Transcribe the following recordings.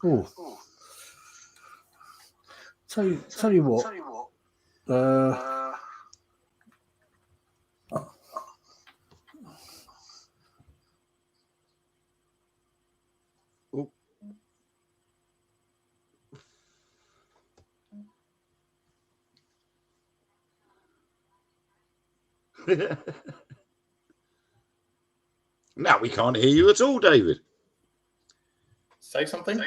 Oh, tell you what. Now we can't hear you at all, David. Say something.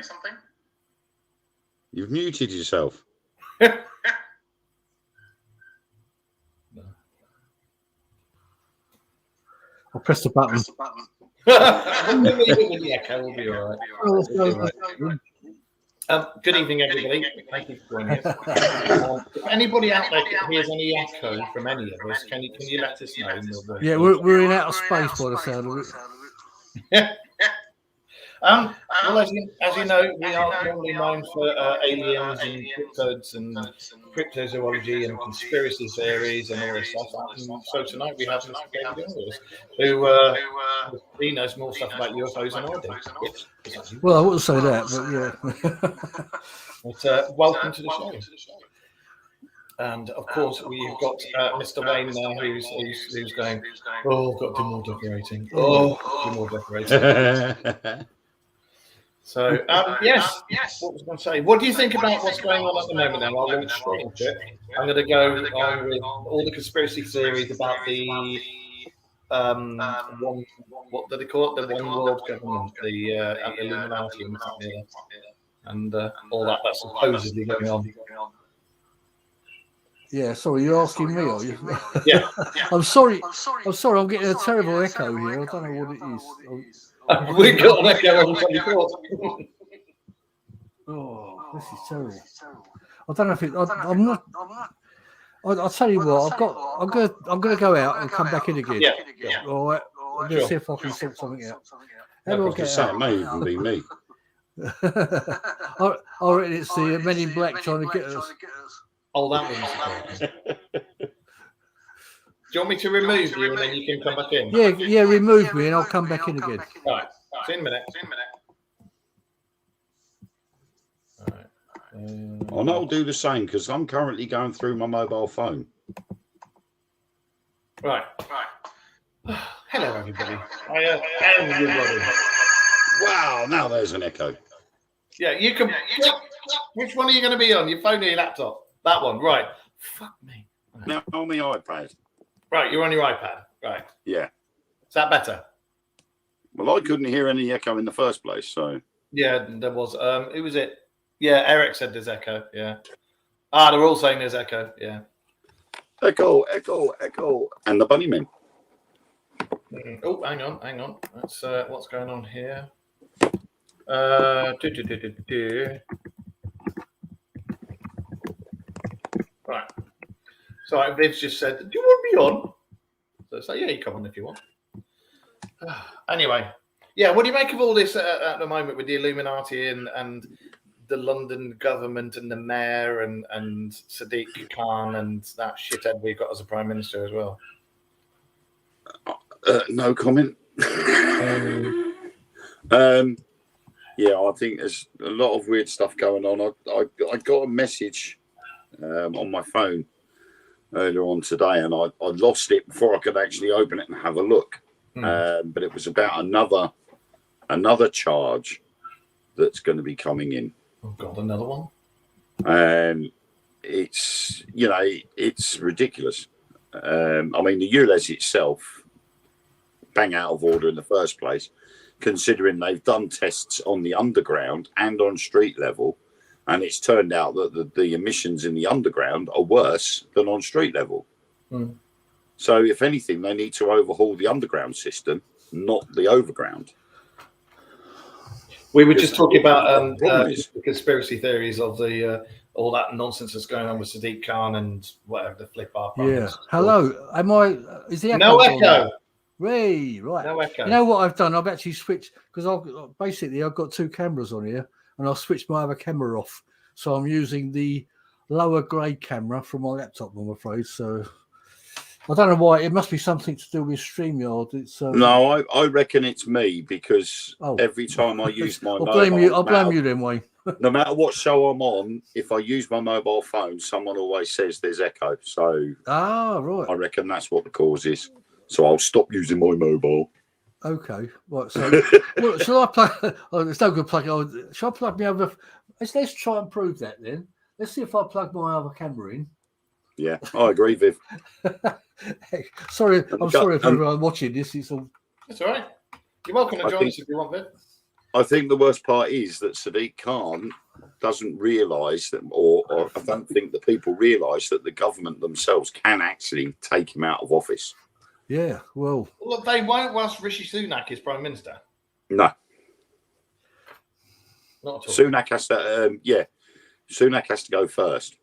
You've muted yourself. I'll press the button. With the echo, we'll be all right. Good evening, everybody. Thank you for joining us. If anybody out there hears any echo from any of us, can you let us know? Yeah, we're in outer space by the sound of it. Well, as you know, we are normally known for aliens and cryptids and cryptozoology and conspiracy theories and all this stuff. And so tonight we have Mr. David Inglis, who he knows more stuff about UFOs than I do. Well, I wouldn't say that, but yeah. But welcome to the show. And of course, we've got Mr. Wayne there, who's going, oh, I've got to do more decorating. Oh, do more decorating. So, yes, what was I going to say? What do you think about what's going on at the moment now? I'll launch straight into it. I'm going to go on with all the conspiracy theories about the what do they call it? The one world government, the Illuminati and all that's supposedly going on. Yeah, sorry, you're asking me, are you? Yeah. I'm sorry. I'm getting a terrible echo here. I don't know what it is. We got an echo on the Oh, this is terrible. I don't know if it. I'm not. I'll tell you what. I'm going to go out and come back in again. Yeah. All right. I'm going to see if I can sort something out. How do I get out? It may even be me. I reckon it's the Men in Black trying to get us. Oh, that one's Do you want me to remove you and then you can come back in? Yeah, remove me and I'll come back in again. Right. See you in a minute. All right. I'll do the same because I'm currently going through my mobile phone. Right. Hello, everybody. I am everybody. Wow, now there's an echo. Yeah, you can. Which one are you going to be on? Your phone or your laptop? That one, right. Fuck me. Now on my iPad. Right, you're on your iPad. Right. Yeah. Is that better? Well, I couldn't hear any echo in the first place, so. Yeah, there was. Who was it? Yeah, Eric said there's echo. Yeah. They're all saying there's echo. Yeah. Echo. And the bunnymen. Oh, hang on. That's what's going on here. Right. So Viv's just said, do you want me on? So it's like, yeah, you come on if you want. Anyway, yeah, what do you make of all this at the moment with the Illuminati and the London government and the mayor and Sadiq Khan and that shithead we've got as a prime minister as well? No comment. Yeah, I think there's a lot of weird stuff going on. I got a message on my phone earlier on today, and I lost it before I could actually open it and have a look. But it was about another charge that's going to be coming in. Oh God, another one. It's it's ridiculous. I mean, the ULEZ itself, bang out of order in the first place, considering they've done tests on the underground and on street level, and it's turned out that the emissions in the underground are worse than on street level. So if anything, they need to overhaul the underground system, not the overground. We were just talking about the conspiracy theories of the all that nonsense that's going on with Sadiq Khan and whatever the flip up. Yeah. Hello. Am I? Is the echo? No echo. Right. No echo. You know what I've done? I've actually switched because I've got two cameras on here, and I've switched my other camera off. So I'm using the lower grade camera from my laptop, I'm afraid. So I don't know why. It must be something to do with StreamYard. It's No, I reckon it's me because Oh. every time I use my I'll mobile, blame you. I'll blame you then, Wayne. no matter what show I'm on, if I use my mobile phone, someone always says there's echo. So Ah, right. I reckon that's what the cause is. So I'll stop using my mobile. Okay. Right. So, well, shall I plug? Oh, it's no good plugging. Oh, shall I plug my other? Let's try and prove that then. Let's see if I plug my other camera in. Yeah, I agree, Viv. Sorry, I'm sorry if and- everyone watching this. It's all. That's all right. You're welcome to I join think- us if you want, Viv. I think the worst part is that Sadiq Khan doesn't realise that, or I don't think that people realise that the government themselves can actually take him out of office. Yeah. Well. Look, they won't whilst Rishi Sunak is Prime Minister. No, Not at all. Sunak has to. Sunak has to go first.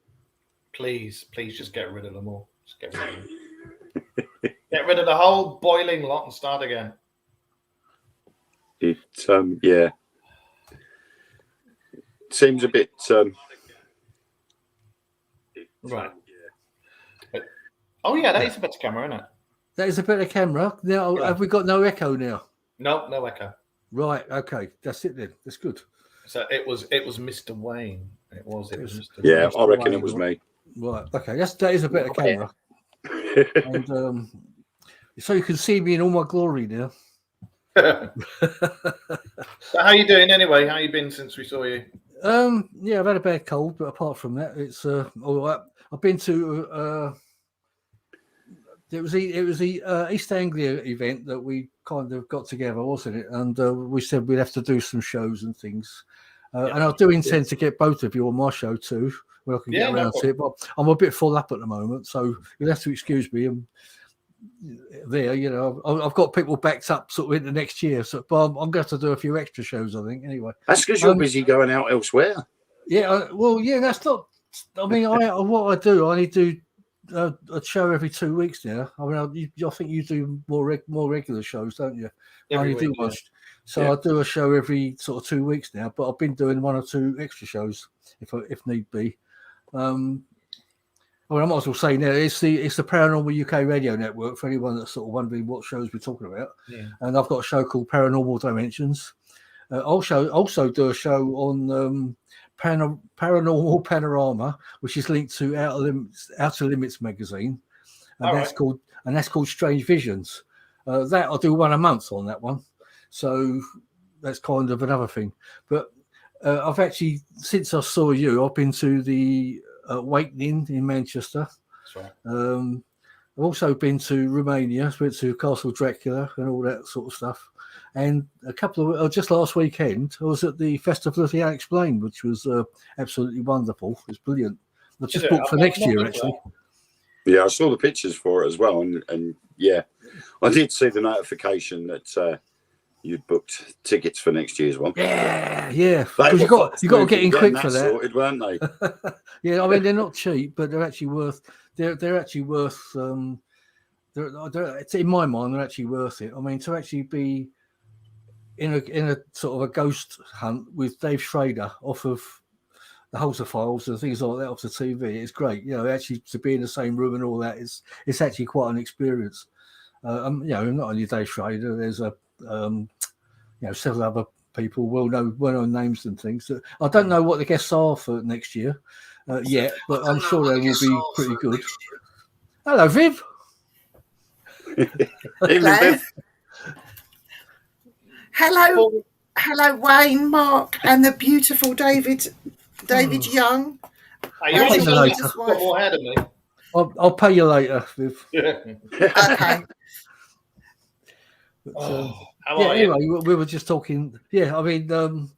Please just get rid of them all. Just get rid of them. Get rid of the whole boiling lot and start again. It seems a bit. Right. Oh yeah, that is a better camera, isn't it? That is a better camera. Now, Yeah. have we got no echo now? No, no echo. Right. Okay. That's it then. That's good. So it was Mr. Wayne. It was Mr. Yeah, Wayne. I reckon it was me. Right. Okay. That is a better camera. And so you can see me in all my glory now. So how you doing anyway? How you been since we saw you? Yeah, I've had a bad cold, but apart from that, it's all right. I've been to it was the East Anglia event that we kind of got together, wasn't it? And we said we'd have to do some shows and things. And I do intend to get both of you on my show too, when I can get around to it. But I'm a bit full up at the moment, so you'll have to excuse me. There, you know, I've got people backed up sort of into next year, so but I'm going to have to do a few extra shows, I think. Anyway, That's because you're busy going out elsewhere. yeah, well, yeah, that's not. I mean, what I do, I only do a show every 2 weeks now. I mean, I think you do more regular shows, don't you? Every I only do week, one. yeah. So Yeah. I do a show every sort of 2 weeks now, but I've been doing 1 or 2 extra shows if need be. I mean, I might as well say now it's the Paranormal UK Radio Network for anyone that's sort of wondering what shows we're talking about. Yeah. And I've got a show called Paranormal Dimensions. Also do a show on Paranormal Panorama, which is linked to Outer Limits magazine, and that's called Strange Visions. That I'll do 1 a month on that one, so that's kind of another thing. But I've actually, since I saw you, I've been to the Awakening in Manchester. That's right. I've also been to Romania, went to Castle Dracula and all that sort of stuff. And a couple of just last weekend, I was at the Festival of the Unexplained, which was absolutely wonderful. It was brilliant. I just booked for next year, actually. Yeah, I saw the pictures for it as well, and yeah, I did see the notification that you'd booked tickets for next year as well. Yeah. Because you got to get in quick for that. Sorted, weren't they? Yeah, I mean they're not cheap, but they're actually worth. They're actually worth. They're, in my mind, they're actually worth it. I mean, to actually be in a sort of a ghost hunt with Dave Schrader off of the Holzer Files and things like that off the TV, it's great. You know, actually to be in the same room and all that, it's actually quite an experience. You know, not only Dave Schrader, there's several other people, well-known names and things. I don't know what the guests are for next year yet, but I'm sure they will be pretty good. Hello, Viv. Evening, Viv. Hello, Wayne, Mark, and the beautiful David Young. Hey, I'll pay you later. just got more ahead of me. I'll pay you later, Viv. Okay. But, How yeah. are you? Anyway, we were just talking. Yeah, I mean,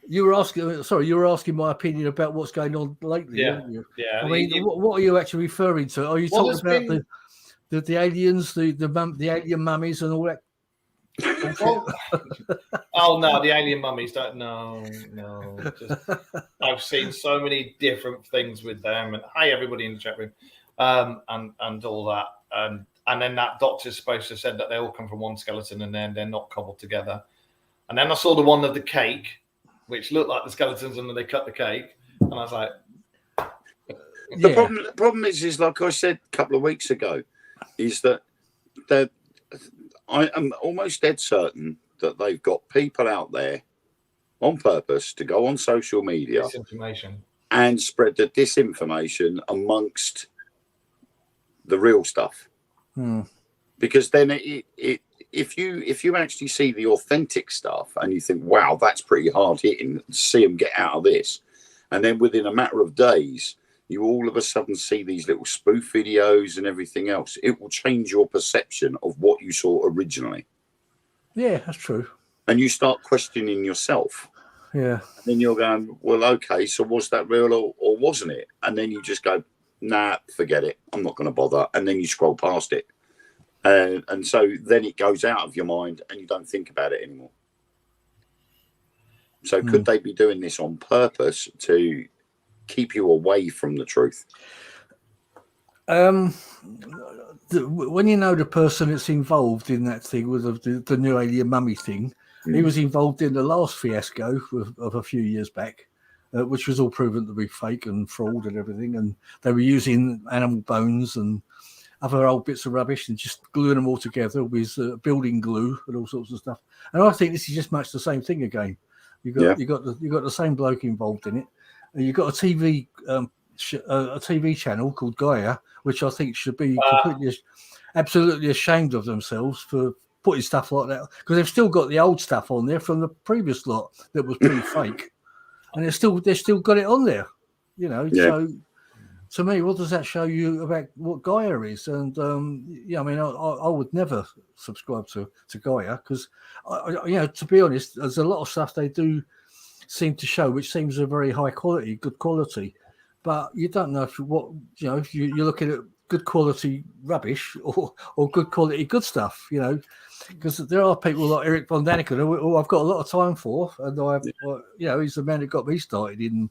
you were asking my opinion about what's going on lately, Yeah. weren't you? Yeah. I mean, what are you actually referring to? Are you Well, talking about the aliens, the alien mummies, and all that? Oh no, the alien mummies don't. No. I've seen so many different things with them, and hi everybody in the chat room, and all that, and then that doctor's supposed to have said that they all come from one skeleton, and then they're not cobbled together. And then I saw the one of the cake, which looked like the skeletons, and then they cut the cake, and I was like, The problem is like I said a couple of weeks ago, is that I am almost dead certain that they've got people out there on purpose to go on social media Disinformation. and spread the disinformation amongst the real stuff. Because then if you actually see the authentic stuff and you think, wow, that's pretty hard hitting, see them get out of this, and then within a matter of days you all of a sudden see these little spoof videos and everything else, it will change your perception of what you saw originally. Yeah, that's true. And you start questioning yourself. Yeah. And then you're going, well, okay, so was that real or wasn't it? And then you just go, nah, forget it. I'm not going to bother. And then you scroll past it. And so then it goes out of your mind and you don't think about it anymore. So could they be doing this on purpose to keep you away from the truth? When you know the person that's involved in that thing with the new alien mummy thing, he was involved in the last fiasco of a few years back, which was all proven to be fake and fraud and everything. And they were using animal bones and other old bits of rubbish and just gluing them all together with building glue and all sorts of stuff. And I think this is just much the same thing again. You got the same bloke involved in it. You've got a TV channel called Gaia, which I think should be absolutely ashamed of themselves for putting stuff like that, because they've still got the old stuff on there from the previous lot that was pretty fake, and they've still got it on there, you know. So to me, what does that show you about what Gaia is? And I mean, I would never subscribe to Gaia because, to be honest, there's a lot of stuff they do seem to show which seems a very high quality, good quality, but you don't know if you're looking at good quality rubbish or good quality good stuff, you know, because there are people like Eric von Daniken who I've got a lot of time for, and he's the man that got me started in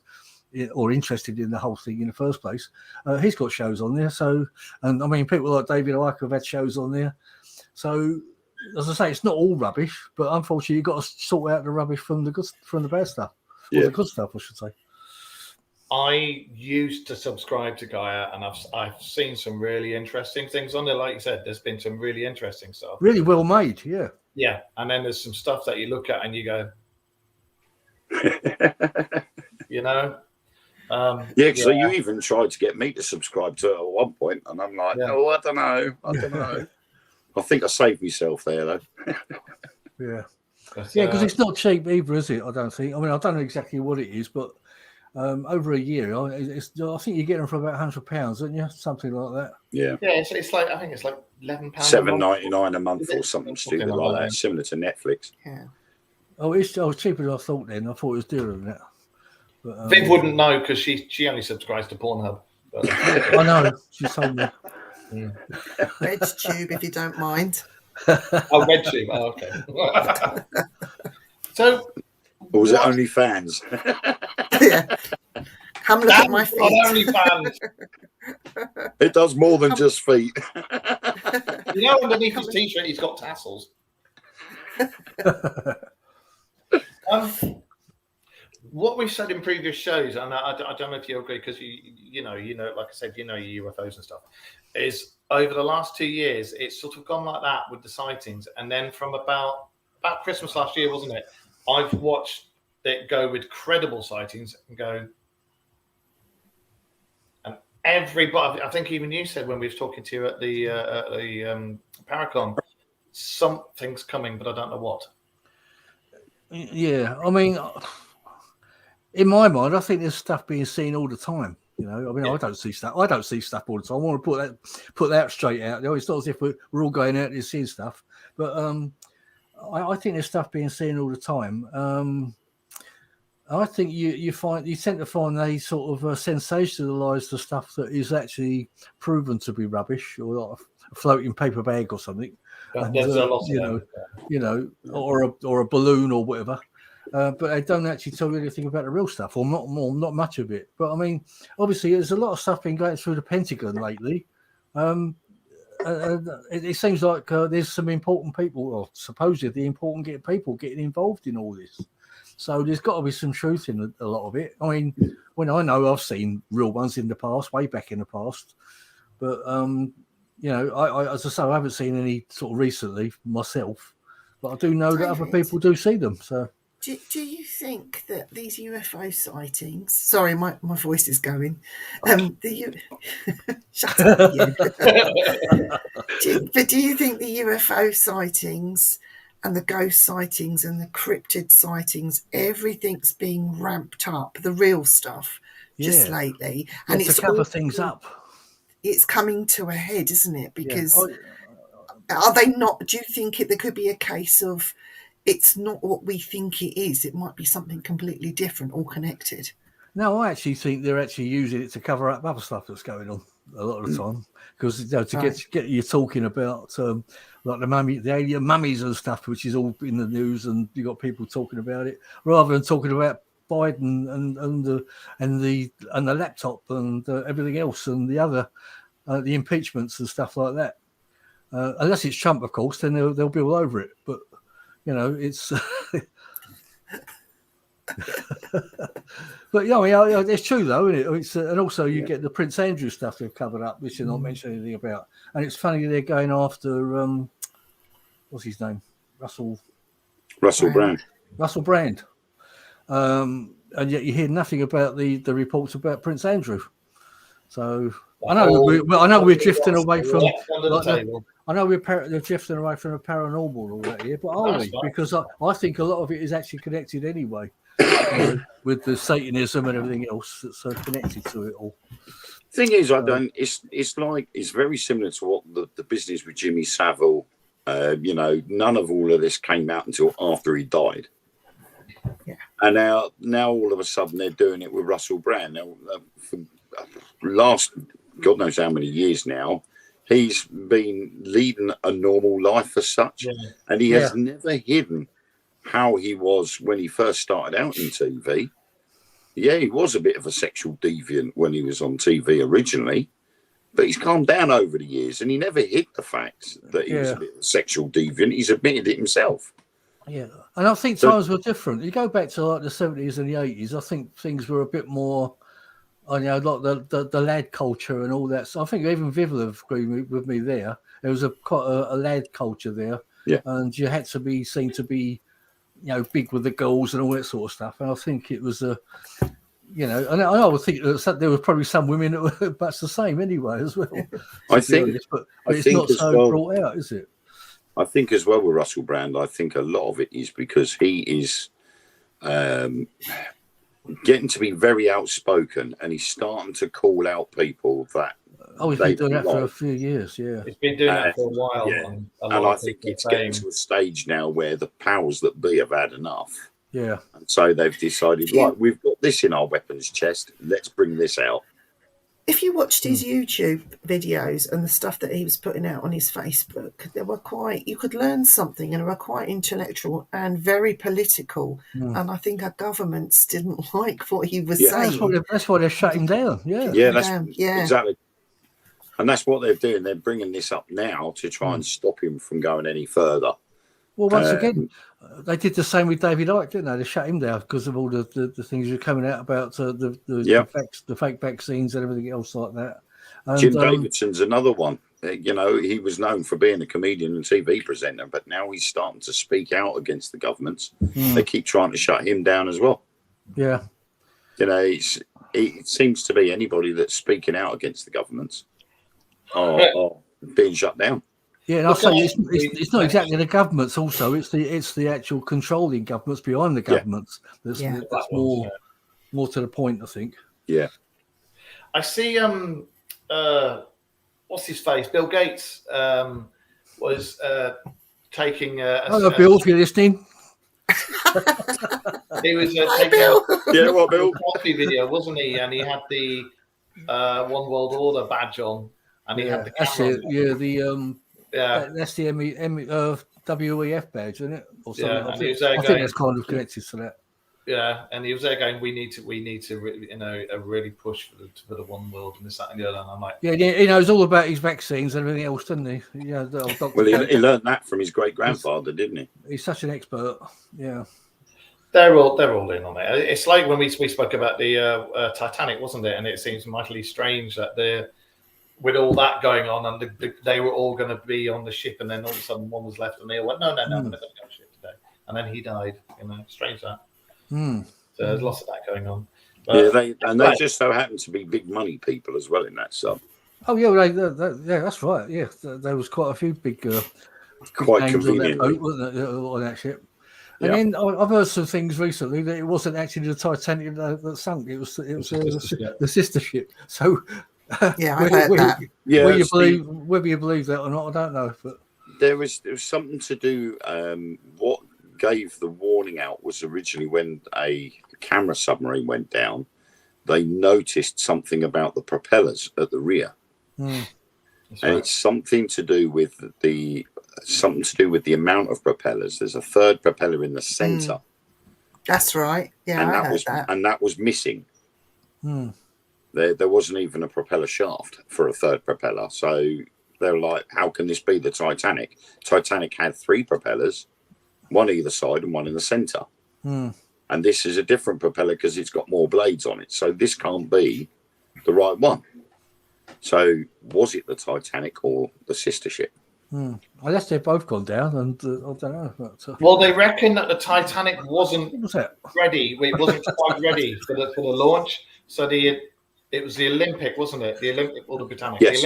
or interested in the whole thing in the first place. He's got shows on there, so, and I mean, people like David Icke have had shows on there, so as I say, it's not all rubbish, but unfortunately you've got to sort out the rubbish from the bad stuff, or the good stuff, I should say. I used to subscribe to Gaia, and I've seen some really interesting things on there. Like you said, there's been some really interesting stuff. Really well made, yeah. Yeah, and then there's some stuff that you look at and you go, you know. So you even tried to get me to subscribe to it at one point, and I'm like, oh, I don't know. I think I saved myself there, though. Because it's not cheap either, is it? I don't think. I mean, I don't know exactly what it is, but over a year, I think you get them for about £100, don't you? Something like that. Yeah. It's like, I think it's like £11. $7.99 a month or something stupid like that, similar to Netflix. Yeah. Oh, it's cheaper than I thought. Then I thought it was dearer than that. But, Viv wouldn't know because she only subscribes to Pornhub. But... I know. She told me. RedTube, if you don't mind. Oh, RedTube. Oh, okay. So, or was it OnlyFans? Yeah. Come look at my feet. OnlyFans. It does more than just feet. You know, underneath his t-shirt, he's got tassels. What we've said in previous shows, and I don't know if you agree, because you know, like I said, you know, your UFOs and stuff, is over the last 2 years, it's sort of gone like that with the sightings, and then from about Christmas last year, wasn't it? I've watched it go with credible sightings and go, and everybody, I think even you said when we were talking to you at the Paracon, something's coming, but I don't know what. Yeah, I mean, in my mind, I think there's stuff being seen all the time. You know, I mean, I don't see stuff all the time. I want to put that straight out. You know, it's not as if we're all going out and seeing stuff, but I think there's stuff being seen all the time. I think you tend to find they sort of sensationalise the stuff that is actually proven to be rubbish, or like a floating paper bag or something. And, there's a lot of or a balloon or whatever. But they don't actually tell you anything about the real stuff, or not much of it. But I mean, obviously, there's a lot of stuff been going through the Pentagon lately. It seems like there's some important people, or supposedly important people, getting involved in all this. So there's got to be some truth in a lot of it. I mean, when I know I've seen real ones in the past, way back in the past, but you know, I as I say, I haven't seen any sort of recently myself, but I do know that other David. people do see them. So Do you think that these UFO sightings? Sorry, my voice is going. Shut up, you. Do you think the UFO sightings and the ghost sightings and the cryptid sightings, everything's being ramped up, the real stuff, just lately, and to it's cover all, things up. It's coming to a head, isn't it? Because Yeah. are they not? Do you think there could be a case of it's not what we think it is? It might be something completely different, all connected. No, I actually think they're actually using it to cover up other stuff that's going on a lot of the time, because you know, to get you talking about like the alien mummies and stuff, which is all in the news, and you got people talking about it rather than talking about Biden and the laptop and everything else and the other the impeachments and stuff like that. Unless it's Trump, of course, then they'll be all over it. But you know, it's. But yeah, I mean, it's true though, isn't it? It's and also you get the Prince Andrew stuff they've covered up, which you're not mentioning anything about. And it's funny they're going after what's his name, Russell Brand. Russell Brand, and yet you hear nothing about the reports about Prince Andrew. So I know we're drifting away from. I know they're drifting away from the paranormal all that here, but are we? Because I think a lot of it is actually connected anyway, with the Satanism and everything else that's connected to it all. Thing is, I don't. It's like it's very similar to what the business with Jimmy Savile. You know, none of all of this came out until after he died. Yeah. And now all of a sudden they're doing it with Russell Brand. Now, for last God knows how many years now, he's been leading a normal life as such, and he has never hidden how he was when he first started out in TV. Yeah, he was a bit of a sexual deviant when he was on TV originally, but he's calmed down over the years, and he never hid the fact that he was a bit of a sexual deviant. He's admitted it himself. Yeah, and I think times were different. You go back to like the 70s and the 80s, I think things were a bit more, you know, like the lad culture and all that. So I think even Viv will agree with me there. There was quite a lad culture there, and you had to be seen to be, you know, big with the girls and all that sort of stuff. And I think it was you know, and I would think that there were probably some women that were much the same anyway as well. I think, honest, but it's not so brought out, is it? I think as well with Russell Brand, I think a lot of it is because he is getting to be very outspoken, and he's starting to call out people that. Oh, he's been doing that for a few years, yeah. He's been doing that for a while. Yeah. And I think it's getting to a stage now where the powers that be have had enough. Yeah. And so they've decided, right, we've got this in our weapons chest. Let's bring this out. If you watched his YouTube videos and the stuff that he was putting out on his Facebook, they were you could learn something, and they were quite intellectual and very political. And I think our governments didn't like what he was saying. That's why they shut him down. Yeah. Yeah, exactly. And that's what they're doing. They're bringing this up now to try and stop him from going any further. Well, once again, they did the same with David Icke, didn't they? They shut him down because of all the things that are coming out about the fake vaccines and everything else like that. And, Jim Davidson's another one. You know, he was known for being a comedian and TV presenter, but now he's starting to speak out against the governments. They keep trying to shut him down as well. Yeah. You know, it seems to be anybody that's speaking out against the governments are being shut down. Yeah, and I'll say it's not exactly the governments. Also, it's the actual controlling governments behind the governments. That's more to the point, I think. Yeah, I see. What's his face? Bill Gates was taking. Hello, Bill, if you're listening. He was taking a Bill coffee video, wasn't he? And he had the One World Order badge on, and he had the camera. That's the WEF badge, isn't it? Or something. Yeah, I think that's kind of connected to that. Yeah, and he was there going, we need to really push for the one world and this, that, and the other. And I'm like, he knows all about his vaccines and everything else, doesn't he? Yeah, well, he learned that from his great grandfather, didn't he? He's such an expert. Yeah. They're all in on it. It's like when we spoke about the Titanic, wasn't it? And it seems mightily strange that with all that going on, and they were all going to be on the ship, and then all of a sudden one was left, and they all went, no, we're not going to go on the ship today. And then he died. Strange that. So there's lots of that going on. But, they just so happen to be big money people as well in that sub. Oh yeah, yeah, that's right. Yeah, there was quite a few big, Quite names on that conveniently. boat, wasn't there, on that ship. And then I've heard some things recently that it wasn't actually the Titanic that sunk; it was the sister ship. So Yeah, I heard that. Yeah, whether you believe that or not, I don't know. But there was something to do. What gave the warning out was originally when a camera submarine went down. They noticed something about the propellers at the rear, and it's something to do with the amount of propellers. There's a third propeller in the center. That's right. Yeah, and I that heard was that. and that was missing. There wasn't even a propeller shaft for a third propeller. So they're like, how can this be the Titanic? Titanic had 3 propellers, one either side and one in the center. And this is a different propeller because it's got more blades on it. So this can't be the right one. So was it the Titanic or the sister ship? Unless they've both gone down, and I don't know. But, well, they reckon that the Titanic wasn't what was that? ready. It wasn't quite ready for the launch. So it was the Olympic, wasn't it? The Olympic or the Britannic? Yes.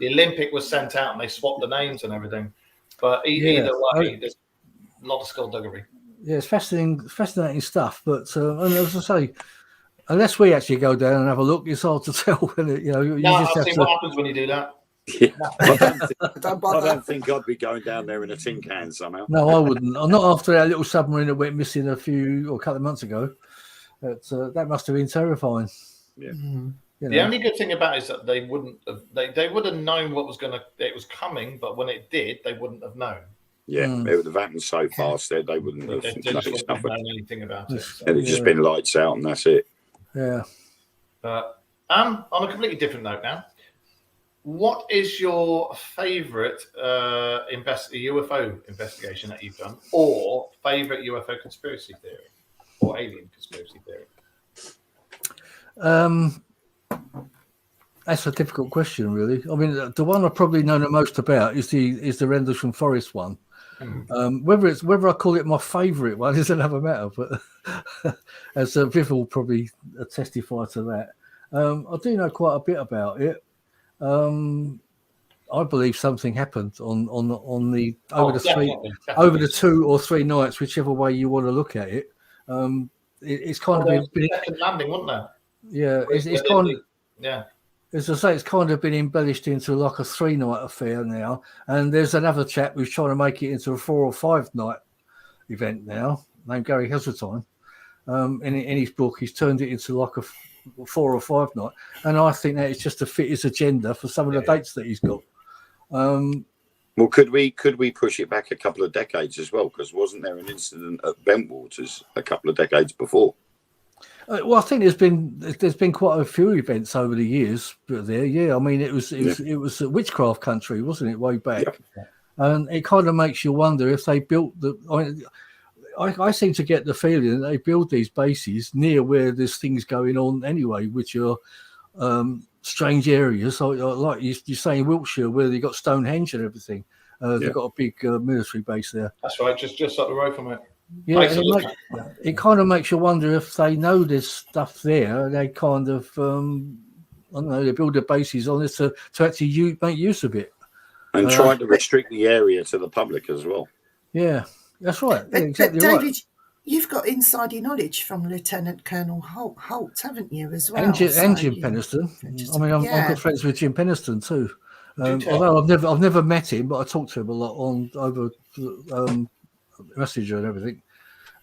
The Olympic was sent out, and they swapped the names and everything. But either way, there's a lot of skullduggery. Yeah, it's fascinating stuff. But and as I say, unless we actually go down and have a look, it's hard to tell. You just have to. What happens when you do that. Yeah. I Don't bother. don't think I'd be going down there in a tin can somehow. No, I wouldn't. I'm not after that little submarine that went missing a couple of months ago. That must have been terrifying. Yeah. The only good thing about it is that they wouldn't have. They would have known it was coming, but when it did, they wouldn't have known. Yeah, it would have happened so fast that they wouldn't have They just noticed wouldn't have nothing. known anything about it. So. It'd just been lights out and that's it. Yeah. But on a completely different note now, what is your favourite UFO investigation that you've done, or favourite UFO conspiracy theory, or alien conspiracy theory? That's a difficult question, really. I mean, the one I probably know the most about is the Rendlesham Forest one. Whether I call it my favourite one is another matter, but as Viv will probably testify to that. I do know quite a bit about it. I believe something happened over the 2 or 3 nights, whichever way you want to look at it. It's kind of been second landing, wasn't there? Yeah, it's kind of as I say, it's kind of been embellished into like a 3-night affair now, and there's another chap who's trying to make it into a 4 or 5-night event now, named Gary Heseltine. In his book, he's turned it into like a 4 or 5 night, and I think that it's just to fit his agenda for some of the dates that he's got. Well, could we push it back a couple of decades as well? Because wasn't there an incident at Bentwaters a couple of decades before? Well, I think there's been quite a few events over the years there. Yeah, I mean it was a witchcraft country, wasn't it, way back? Yeah. And it kind of makes you wonder if they built I seem to get the feeling that they build these bases near where there's things going on anyway, which are strange areas. So, like you're saying, Wiltshire, where they got Stonehenge and everything. They've got a big military base there. That's right, just up the road from it. Yeah, it kind of makes you wonder if they know there's stuff there. They kind of, I don't know, they build their bases on this to actually make use of it. And try to restrict the area to the public as well. Yeah, that's right. But, yeah, exactly David, right. You've got insider knowledge from Lieutenant Colonel Holt, haven't you, as well? And Jim Penniston. I mean, I'm good friends with Jim Penniston too. Although I've never met him, but I talk to him a lot over Messenger and everything.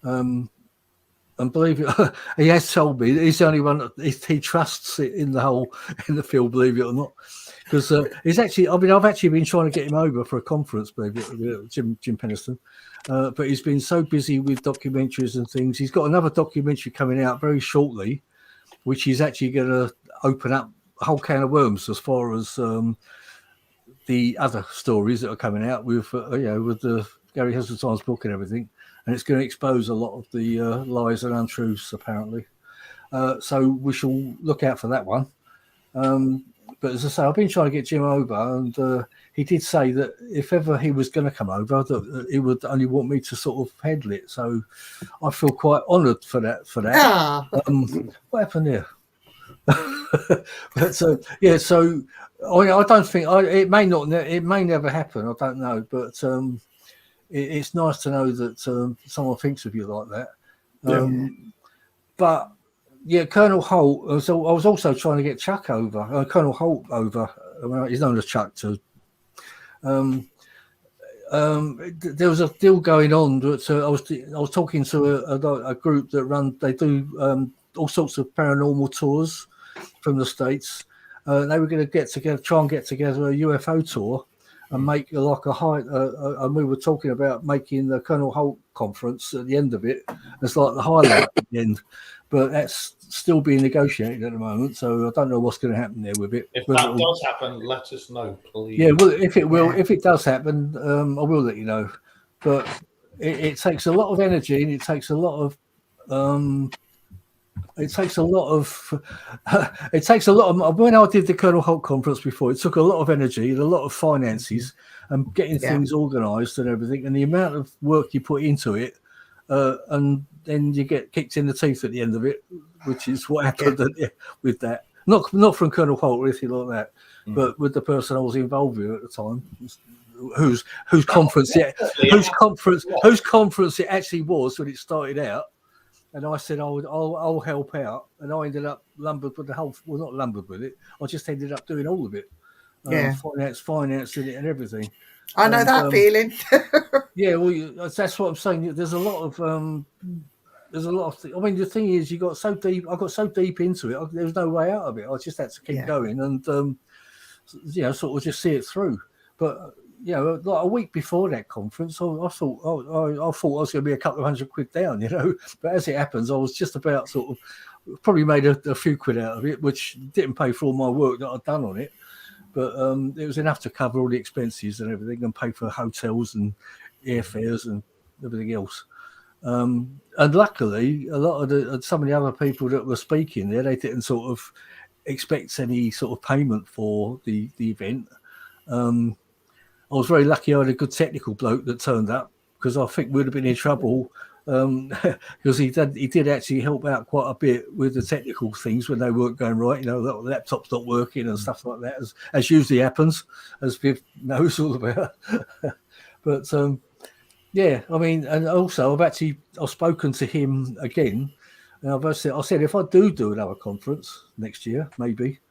And believe it, he has told me that he's the only one that he trusts in the field. Believe it or not, because he's actually. I mean, I've actually been trying to get him over for a conference, believe it, Jim Penniston. But he's been so busy with documentaries and things. He's got another documentary coming out very shortly, which is actually going to open up a whole can of worms as far as the other stories that are coming out with the Gary Heseltine's book and everything. and it's going to expose a lot of the lies and untruths, apparently. So we shall look out for that one. But as I say, I've been trying to get Jim over, and he did say that if ever he was going to come over, that he would only want me to sort of handle it. So I feel quite honoured for that. Ah. What happened there? But yeah, so I don't think it may never happen. I don't know, but it's nice to know that someone thinks of you like that. But yeah, Colonel Holt. So I was also trying to get Chuck over, Colonel Holt over. Well, he's known as Chuck too. There was a deal going on that I was talking to a group that they do all sorts of paranormal tours from the States. They were going to try and get together a UFO tour and make like a high. And we were talking about making the Colonel Holt conference at the end of it. It's like the highlight at the end, but that's still being negotiated at the moment. So I don't know what's going to happen there with it. If that does happen, let us know, please. Yeah, well, if it does happen, I will let you know. But it takes a lot of energy, and it takes a lot of. It takes a lot of. When I did the Colonel Holt conference before, it took a lot of energy and a lot of finances and getting things organised and everything, and the amount of work you put into it, and then you get kicked in the teeth at the end of it, which is what happened with that. Not from Colonel Holt or anything like that, but with the person I was involved with at the time, whose conference it actually was when it started out. And I said I'll help out, and I ended up lumbered with not lumbered with it. I just ended up doing all of it, financing it and everything. I know that feeling. Yeah, well, that's what I'm saying. There's a lot of I mean, the thing is, I got so deep into it, there was no way out of it. I just had to keep going and sort of just see it through. But like a week before that conference, I thought I was going to be a couple of £100 down, But as it happens, I was just about sort of probably made a few quid out of it, which didn't pay for all my work that I'd done on it. But it was enough to cover all the expenses and everything, and pay for hotels and airfares and everything else. And luckily, some of the other people that were speaking there, they didn't sort of expect any sort of payment for the event. I was very lucky I had a good technical bloke that turned up, because I think we'd have been in trouble, because he did actually help out quite a bit with the technical things when they weren't going right. The laptop's not working and stuff like that, as usually happens, as Viv knows all about. But yeah, I mean, and also I've spoken to him again, and I said if I do another conference next year, maybe.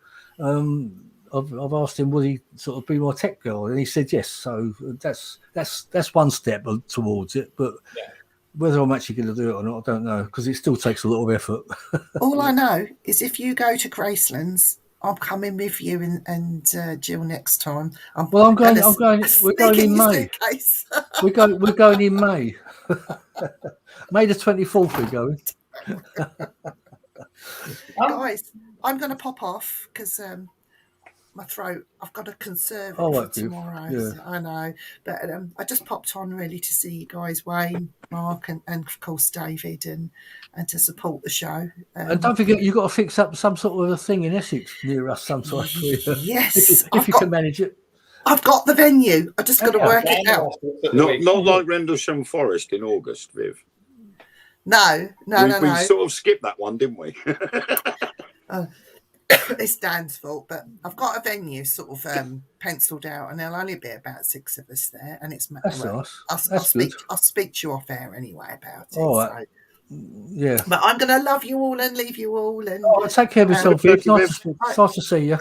I've asked him, will he sort of be my tech guy? And he said yes. So that's one step towards it. But whether I'm actually going to do it or not, I don't know, because it still takes a lot of effort. All I know is if you go to Gracelands, I'm coming with you and Jill next time. We're going in May. We're going in May. May the 24th we're going. Guys, I'm going to pop off because my throat, I've got a conserve for tomorrow. Yeah. So I know, but I just popped on really to see you guys, Wayne, Mark, and of course David, and to support the show. And don't forget, you've got to fix up some sort of a thing in Essex near us sometime. Yes, if you can manage it. I've got the venue. I just got to work it out. Not like Rendlesham Forest in August, Viv. No. We sort of skipped that one, didn't we? It's Dan's fault, but I've got a venue sort of penciled out, and there'll only be about 6 of us there, and it's that's nice. I'll speak to you off air anyway about it. All right. So. Yeah. But I'm going to love you all and leave you all. And take care of yourself, Viv. Nice to see you.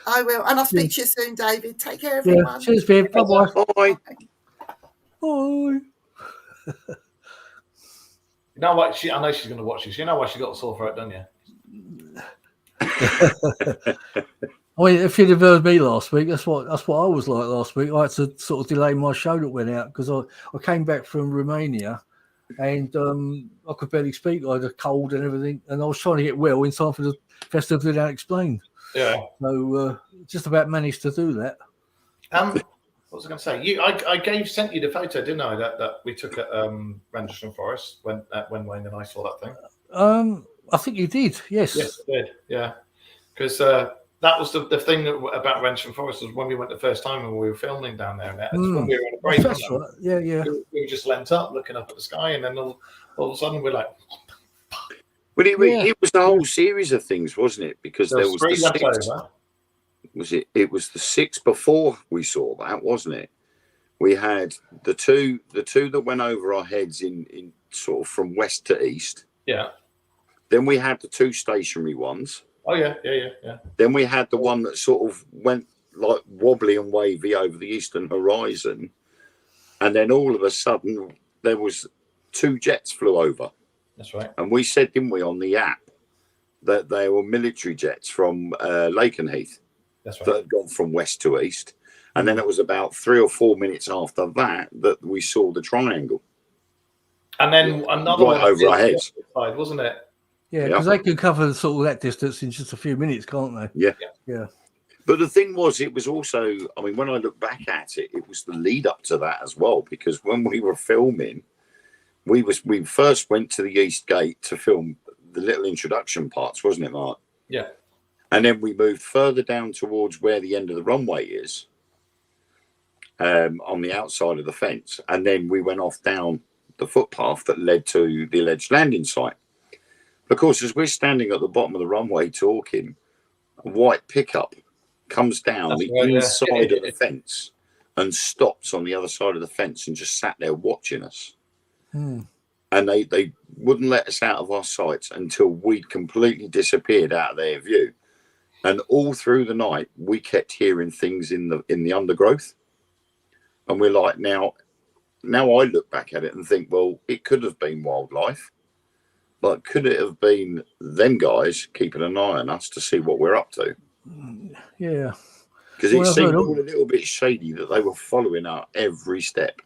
I will, and I'll speak to you soon, David. Take care, everyone. Yeah. Cheers, Viv. Bye-bye. Bye. You know what? I know she's going to watch this. You know why she got a sore throat, don't you? I mean, if you'd have heard me last week, that's what I was like last week. I had to sort of delay my show that went out because I came back from Romania and I could barely speak. I had a cold and everything, and I was trying to get well in time for the Festival Without Explained. Yeah. So just about managed to do that. was I going to say? I sent you the photo, didn't I? That we took at Rendlesham Forest when Wayne and I saw that thing. I think you did. Yes. Yes, I did. Yeah, because that was the thing about Rendlesham Forest was when we went the first time and we were filming down there. And when we were in a break, That's right. Yeah. we were just leant up, looking up at the sky, and then all of a sudden we're like. But it was the whole series of things, wasn't it? Because there was the 6. It was the 6 before we saw that, wasn't it? We had the two that went over our heads in sort of from west to east. Yeah. Then we had the 2 stationary ones. Oh yeah. Then we had the one that sort of went like wobbly and wavy over the eastern horizon, and then all of a sudden there was 2 jets flew over. That's right. And we said, didn't we, on the app that they were military jets from Lakenheath. That's right. That had gone from west to east. And then it was about 3 or 4 minutes after that we saw the triangle. And then another right one over our heads, side, wasn't it? Yeah, because they can cover sort of that distance in just a few minutes, can't they? Yeah. But the thing was, it was also, I mean, when I look back at it, it was the lead up to that as well, because when we were filming, we first went to the East Gate to film the little introduction parts, wasn't it, Mark? Yeah. And then we moved further down towards where the end of the runway is, on the outside of the fence. And then we went off down the footpath that led to the alleged landing site. Of course, as we're standing at the bottom of the runway talking, a white pickup comes down inside of the fence and stops on the other side of the fence and just sat there watching us. And they wouldn't let us out of our sights until we'd completely disappeared out of their view. And all through the night, we kept hearing things in the undergrowth. And we're like, now I look back at it and think, well, it could have been wildlife, but could it have been them guys keeping an eye on us to see what we're up to? Yeah. Because it seemed all a little bit shady that they were following our every step.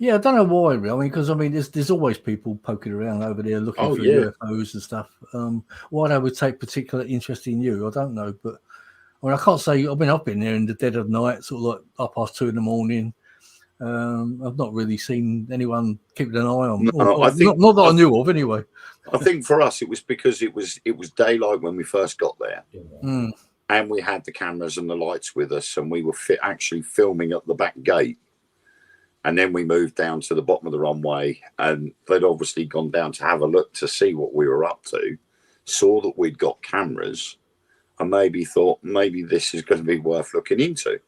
Yeah, I don't know why. I mean, because there's always people poking around over there looking for UFOs and stuff. Why they would take particular interest in you, I don't know. But I mean, I can't say. I've been there in the dead of night, sort of like 2:30 in the morning. I've not really seen anyone keeping an eye on. Not that I knew of, anyway. I think for us, it was because it was daylight when we first got there, and we had the cameras and the lights with us, and we were actually filming at the back gate. And then we moved down to the bottom of the runway, and they'd obviously gone down to have a look to see what we were up to, saw that we'd got cameras, and maybe thought maybe this is going to be worth looking into.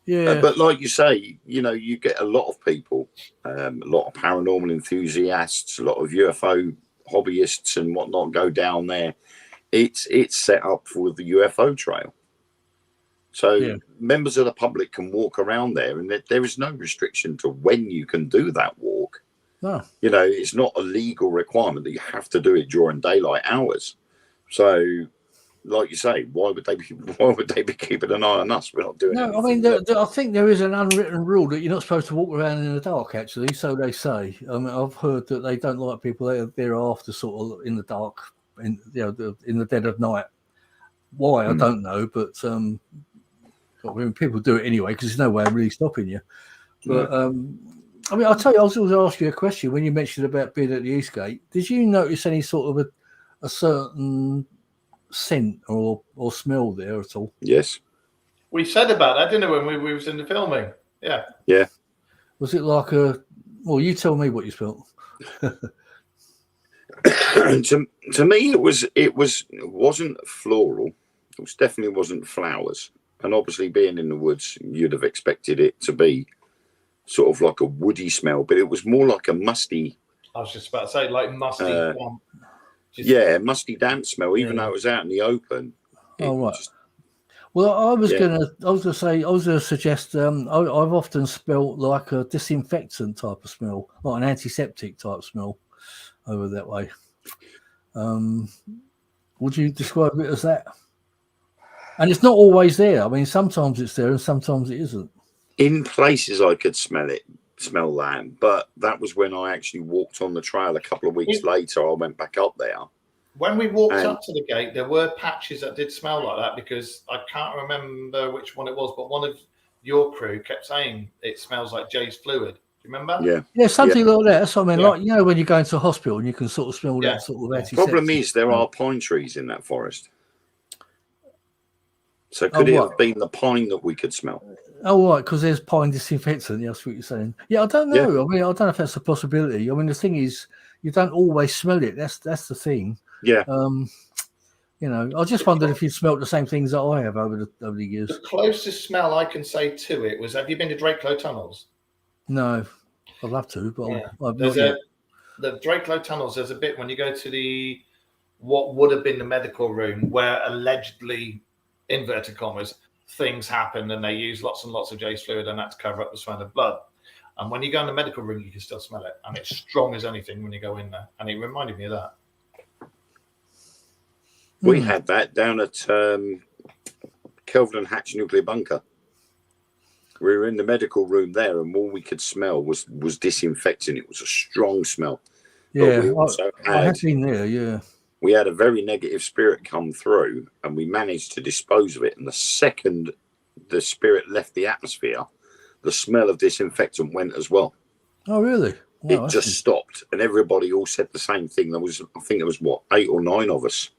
Yeah. But like you say, you get a lot of people, a lot of paranormal enthusiasts, a lot of UFO hobbyists and whatnot go down there. It's set up for the UFO trail. So members of the public can walk around there, and there is no restriction to when you can do that walk. No. It's not a legal requirement that you have to do it during daylight hours. So, like you say, why would they be keeping an eye on us? We're not doing it. No, I mean, I think there is an unwritten rule that you're not supposed to walk around in the dark. Actually, so they say. I mean, I've heard that they don't like people they're after sort of in the dark, in the dead of night. Why I don't know, but I mean, people do it anyway because there's no way of really stopping you. But I mean, I'll tell you, I was going to ask you a question when you mentioned about being at the East Gate. Did you notice any sort of a certain scent or smell there at all? Yes. We said about that, didn't we, when we was in the filming? Yeah. Yeah. Was it like well, you tell me what you smelled. To me, it wasn't floral. It definitely wasn't flowers. And obviously, being in the woods, you'd have expected it to be sort of like a woody smell, but it was more like a musty. I was just about to say, like musty damp. Musty damp smell, even though it was out in the open. Right. Well, I was gonna suggest. I've often smelled like a disinfectant type of smell, like an antiseptic type smell, over that way. Would you describe it as that? And it's not always there. I mean, sometimes it's there and sometimes it isn't. In places I could smell that, but that was when I actually walked on the trail a couple of weeks later. I went back up there. When we walked up to the gate, there were patches that did smell like that because I can't remember which one it was, but one of your crew kept saying it smells like Jay's fluid. Do you remember? Yeah. Yeah, something like that. That's what I mean. Yeah. Like, you know, when you go into a hospital and you can sort of smell Yeah. that sort of antiseptic. Problem is, there smell. are pine trees in that forest. So could it what? have been the pine that we could smell? Oh, right, because there's pine disinfectant. That's what you're saying. Yeah, I don't know. I mean, I don't know if that's a possibility. I mean, the thing is, you don't always smell it. That's the thing. Yeah. You know, I just wondered if you smelt the same things that I have over the years. The closest smell I can say to it was, have you been to Drakelow Tunnels? No, I'd love to, but Yeah. I've There's not yet. the Drakelow Tunnels, there's a bit when you go to what would have been the medical room where allegedly, inverted commas, things happen and they use lots and lots of Jay's fluid and that to cover up the smell of blood. And when you go in the medical room, you can still smell it. And it's strong as anything when you go in there. And it reminded me of that. We had that down at Kelvin and Hatch Nuclear Bunker. We were in the medical room there, and all we could smell was disinfecting. It was a strong smell. Yeah, But we also I have been there. Yeah. We had a very negative spirit come through, and we managed to dispose of it. And the second the spirit left the atmosphere, the smell of disinfectant went as well. Oh, really? Wow, It just stopped, and everybody all said the same thing. There was, I think, there was 8 or 9 of us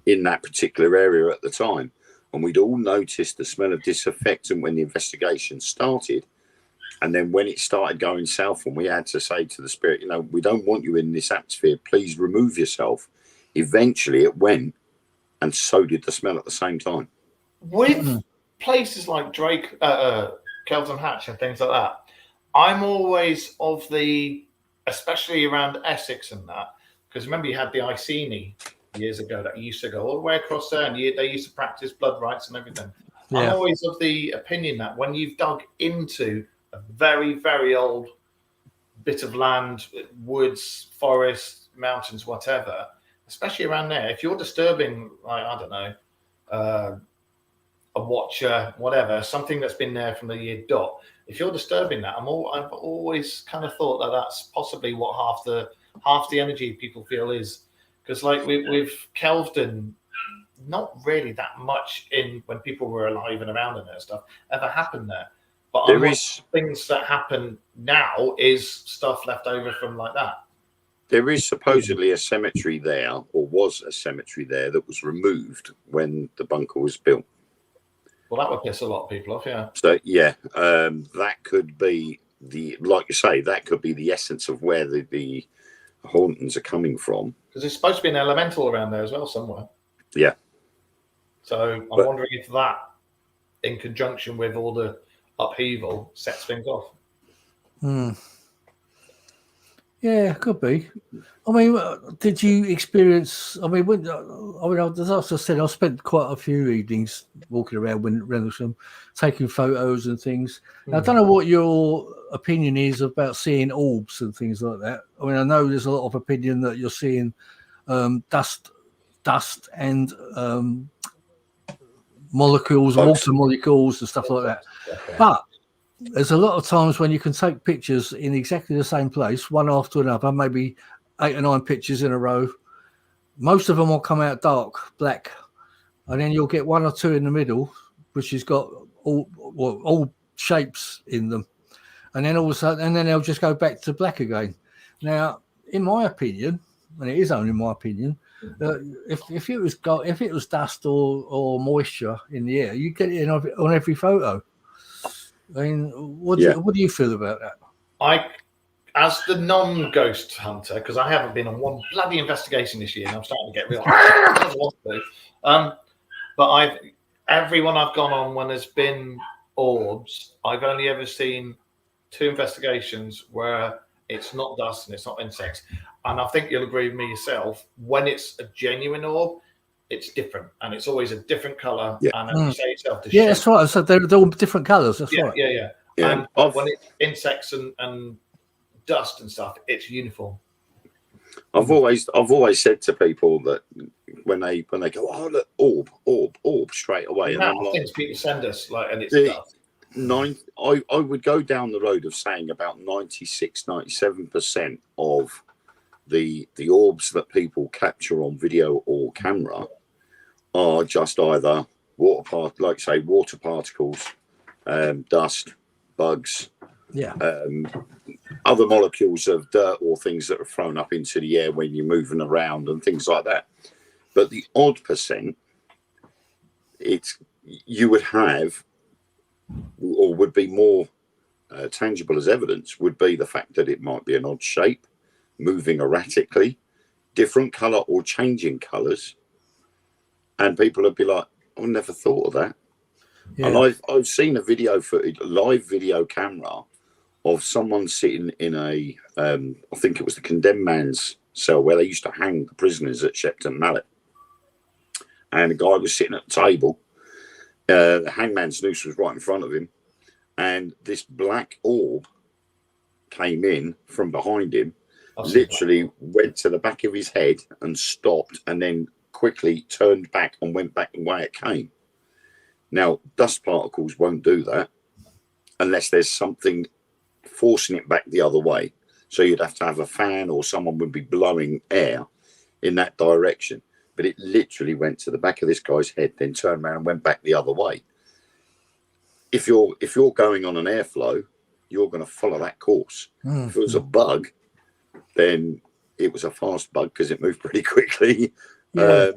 in that particular area at the time, and we'd all noticed the smell of disinfectant when the investigation started. And then when it started going south, and we had to say to the spirit, you know, we don't want you in this atmosphere. Please remove yourself. Eventually, it went, and so did the smell at the same time. With places like Kelvin Hatch and things like that, I'm always of especially around Essex and that, because remember you had the Iceni years ago that used to go all the way across there, and they used to practice blood rights and everything. Yeah. I'm always of the opinion that when you've dug into a very, very old bit of land, woods, forest, mountains, whatever, especially around there, if you're disturbing, like, I don't know, a watcher, whatever, something that's been there from the year dot, if you're disturbing that, I've always kind of thought that that's possibly what half the energy people feel is. Because like with Kelvedon, not really that much in when people were alive and around and that stuff ever happened there. But There is things that happen now is stuff left over from like that. There is supposedly a cemetery there, or was a cemetery there, that was removed when the bunker was built. Well, that would piss a lot of people off, yeah. So, yeah, that could be like you say, that could be the essence of where the hauntings are coming from. Because there's supposed to be an elemental around there as well somewhere. Yeah. So I'm wondering if that, in conjunction with all the upheaval, sets things off. Yeah, could be. I mean, did you experience? I mean, as I said, I spent quite a few evenings walking around Rendlesham, taking photos and things. Now, I don't know what your opinion is about seeing orbs and things like that. I mean, I know there's a lot of opinion that you're seeing dust and molecules, water molecules, and stuff like that. But there's a lot of times when you can take pictures in exactly the same place, one after another, maybe 8 or 9 pictures in a row. Most of them will come out dark, black, and then you'll get 1 or 2 in the middle, which has got all shapes in them, and then all of a sudden, and then they'll just go back to black again. Now, in my opinion, and it is only my opinion, if it was dust or moisture in the air, you get it on every photo. I mean, what do you feel about that? As the non-ghost hunter, because I haven't been on one bloody investigation this year, and I'm starting to get real. But everyone I've gone on when there's been orbs, I've only ever seen 2 investigations where it's not dust and it's not insects. And I think you'll agree with me yourself. When it's a genuine orb, it's different, and it's always a different color. Yeah. And as you say yourself, the shape. That's right. So they're all different colors. That's right. Yeah. And when it's insects and dust and stuff, it's uniform. I've always said to people that when they go, oh look, orb straight away, and I'm things people send us and it's dust. I would go down the road of saying about 96-97% of the orbs that people capture on video or camera are just either water particles dust, bugs, Yeah. other molecules of dirt or things that are thrown up into the air when you're moving around and things like that. But the odd percent, you would have, or would be more tangible as evidence, would be the fact that it might be an odd shape, moving erratically, different colour or changing colours, and people would be like, "I never thought of that." Yeah. And I've seen a video footage, live video camera, of someone sitting in a, I think it was the condemned man's cell where they used to hang the prisoners at Shepton Mallet, and the guy was sitting at the table. The hangman's noose was right in front of him, and this black orb came in from behind him, literally went to the back of his head and stopped, and then quickly turned back and went back the way it came. Now, dust particles won't do that unless there's something forcing it back the other way. So you'd have to have a fan, or someone would be blowing air in that direction. But it literally went to the back of this guy's head, then turned around and went back the other way. If you're going on an airflow, you're going to follow that course. If it was a bug, then it was a fast bug because it moved pretty quickly. Yeah.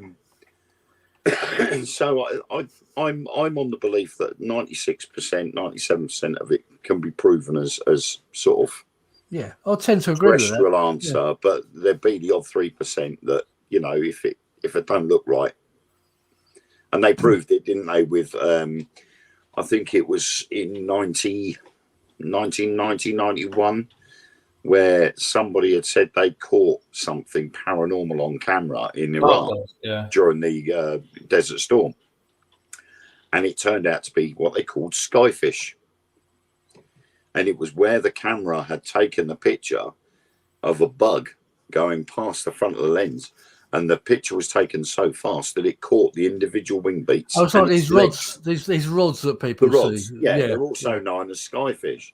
So I'm on the belief that 96%, 97% of it can be proven as sort of Yeah, I tend to agree with that. terrestrial answer, but there'd be the odd 3% that, you know, if it don't look right. And they proved it, didn't they, with I think it was in 1990, 91, where somebody had said they caught something paranormal on camera in Iraq during the Desert Storm. And it turned out to be what they called skyfish. And it was where the camera had taken the picture of a bug going past the front of the lens. And the picture was taken so fast that it caught the individual wing beats. Oh, it's like these rods, these rods that people see. Yeah, they're also known as skyfish.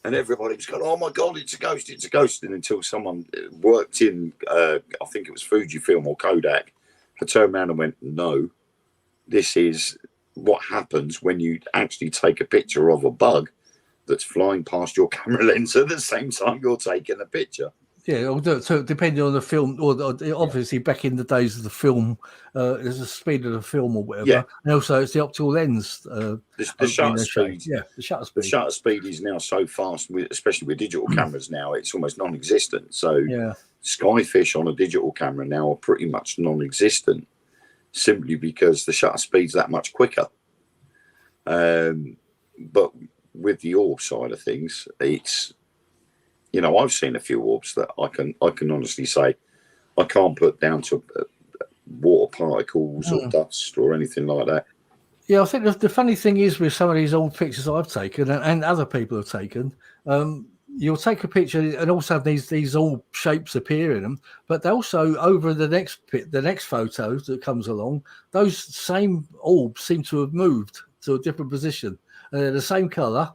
And everybody was going, "Oh my God, it's a ghost, it's a ghost." And until someone worked in, I think it was Fujifilm or Kodak, had turned around and went, "No, this is what happens when you actually take a picture of a bug that's flying past your camera lens at the same time you're taking a picture." Yeah, so depending on the film, or obviously back in the days of the film, there's the speed of the film or whatever. Yeah. And also it's the optical lens. The shutter speed. Yeah, the shutter speed. The shutter speed is now so fast, especially with digital cameras now, it's almost non-existent. So Yeah. skyfish on a digital camera now are pretty much non-existent, simply because the shutter speed's that much quicker. But with the orb side of things, it's, you know, I've seen a few orbs that I can honestly say I can't put down to water particles or dust or anything like that. Yeah, I think the funny thing is with some of these old pictures I've taken and other people have taken, you'll take a picture and also have these all shapes appear in them, but they also over the next photo that comes along, those same orbs seem to have moved to a different position. They're the same colour,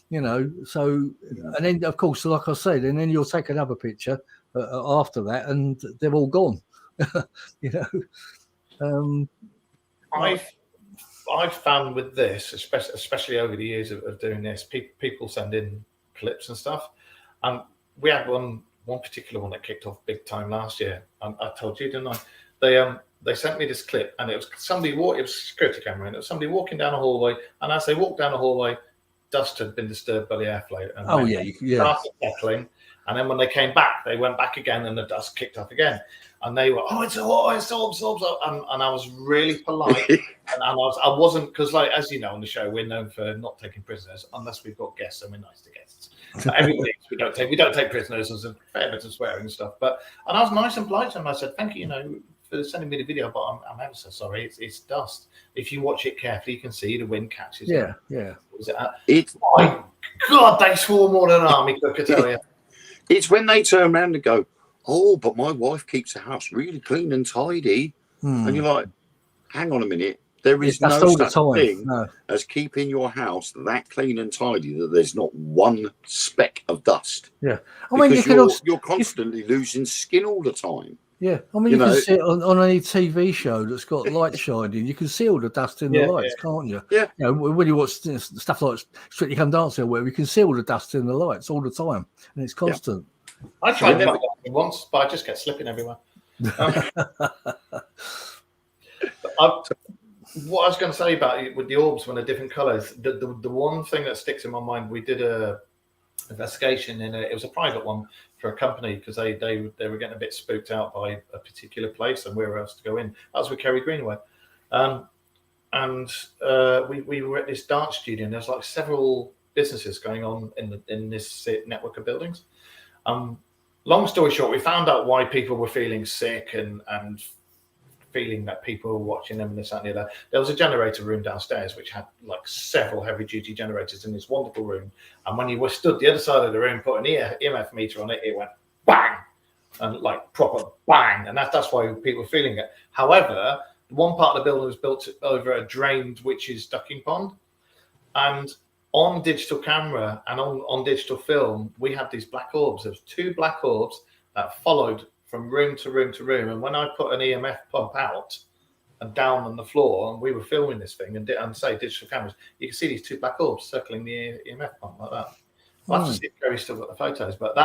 you know. So, and then of course, like I said, and then you'll take another picture after that, and they're all gone. You know, I've found with this, especially over the years of doing this, people send in clips and stuff, and we had one particular one that kicked off big time last year. I told you, didn't I? They sent me this clip, and it was somebody it was a security camera, and it was somebody walking down a hallway, and as they walked down the hallway, dust had been disturbed by the airflow. And started settling, and then when they came back, they went back again, and the dust kicked up again. And they were, it's orbs. And I was really polite. and I wasn't, because, like, as you know, on the show, we're known for not taking prisoners unless we've got guests, and we're nice to guests. Everybody, we don't take prisoners, as a fair bit of swearing and stuff. And I was nice and polite to them. I said, "Thank you, you know, for sending me the video, but I'm ever so sorry. It's dust. If you watch it carefully, you can see the wind catches it." Yeah. My God, they swore more than an army cook, I tell you. It's when they turn around and go, "Oh, but my wife keeps the house really clean and tidy." And you're like, hang on a minute. There is no such thing as keeping your house that clean and tidy that there's not one speck of dust. Yeah. Because you're constantly losing skin all the time. Yeah, I mean, You you can know- see it on any TV show that's got light shining. You can see all the dust in the Yeah, lights, can't you? Yeah. You know, when you watch stuff like Strictly Come Dancing or whatever, you can see all the dust in the lights all the time, and it's constant. I tried never- that once, but I just get slipping everywhere. What I was going to say about it with the orbs when they're different colours, the one thing that sticks in my mind, we did a investigation it was a private one for a company because they were getting a bit spooked out by a particular place and where else to go in. That was with Kerry Greenaway. And we were at this dance studio and there's like several businesses going on in this network of buildings. Long story short, we found out why people were feeling sick and feeling that people were watching them and this, that, and the other. There was a generator room downstairs which had like several heavy-duty generators in this wonderful room. And when you were stood the other side of the room, put an EMF meter on it, it went bang, and like proper bang. And that's why people were feeling it. However, one part of the building was built over a drained witch's ducking pond. And on digital camera and on digital film, we had these black orbs. There was 2 black orbs that followed from room to room to room. And when I put an EMF pump out and down on the floor, and we were filming this thing and say digital cameras, you can see these 2 black orbs circling the EMF pump like that. I'll have to see if Kerry's still got the photos, but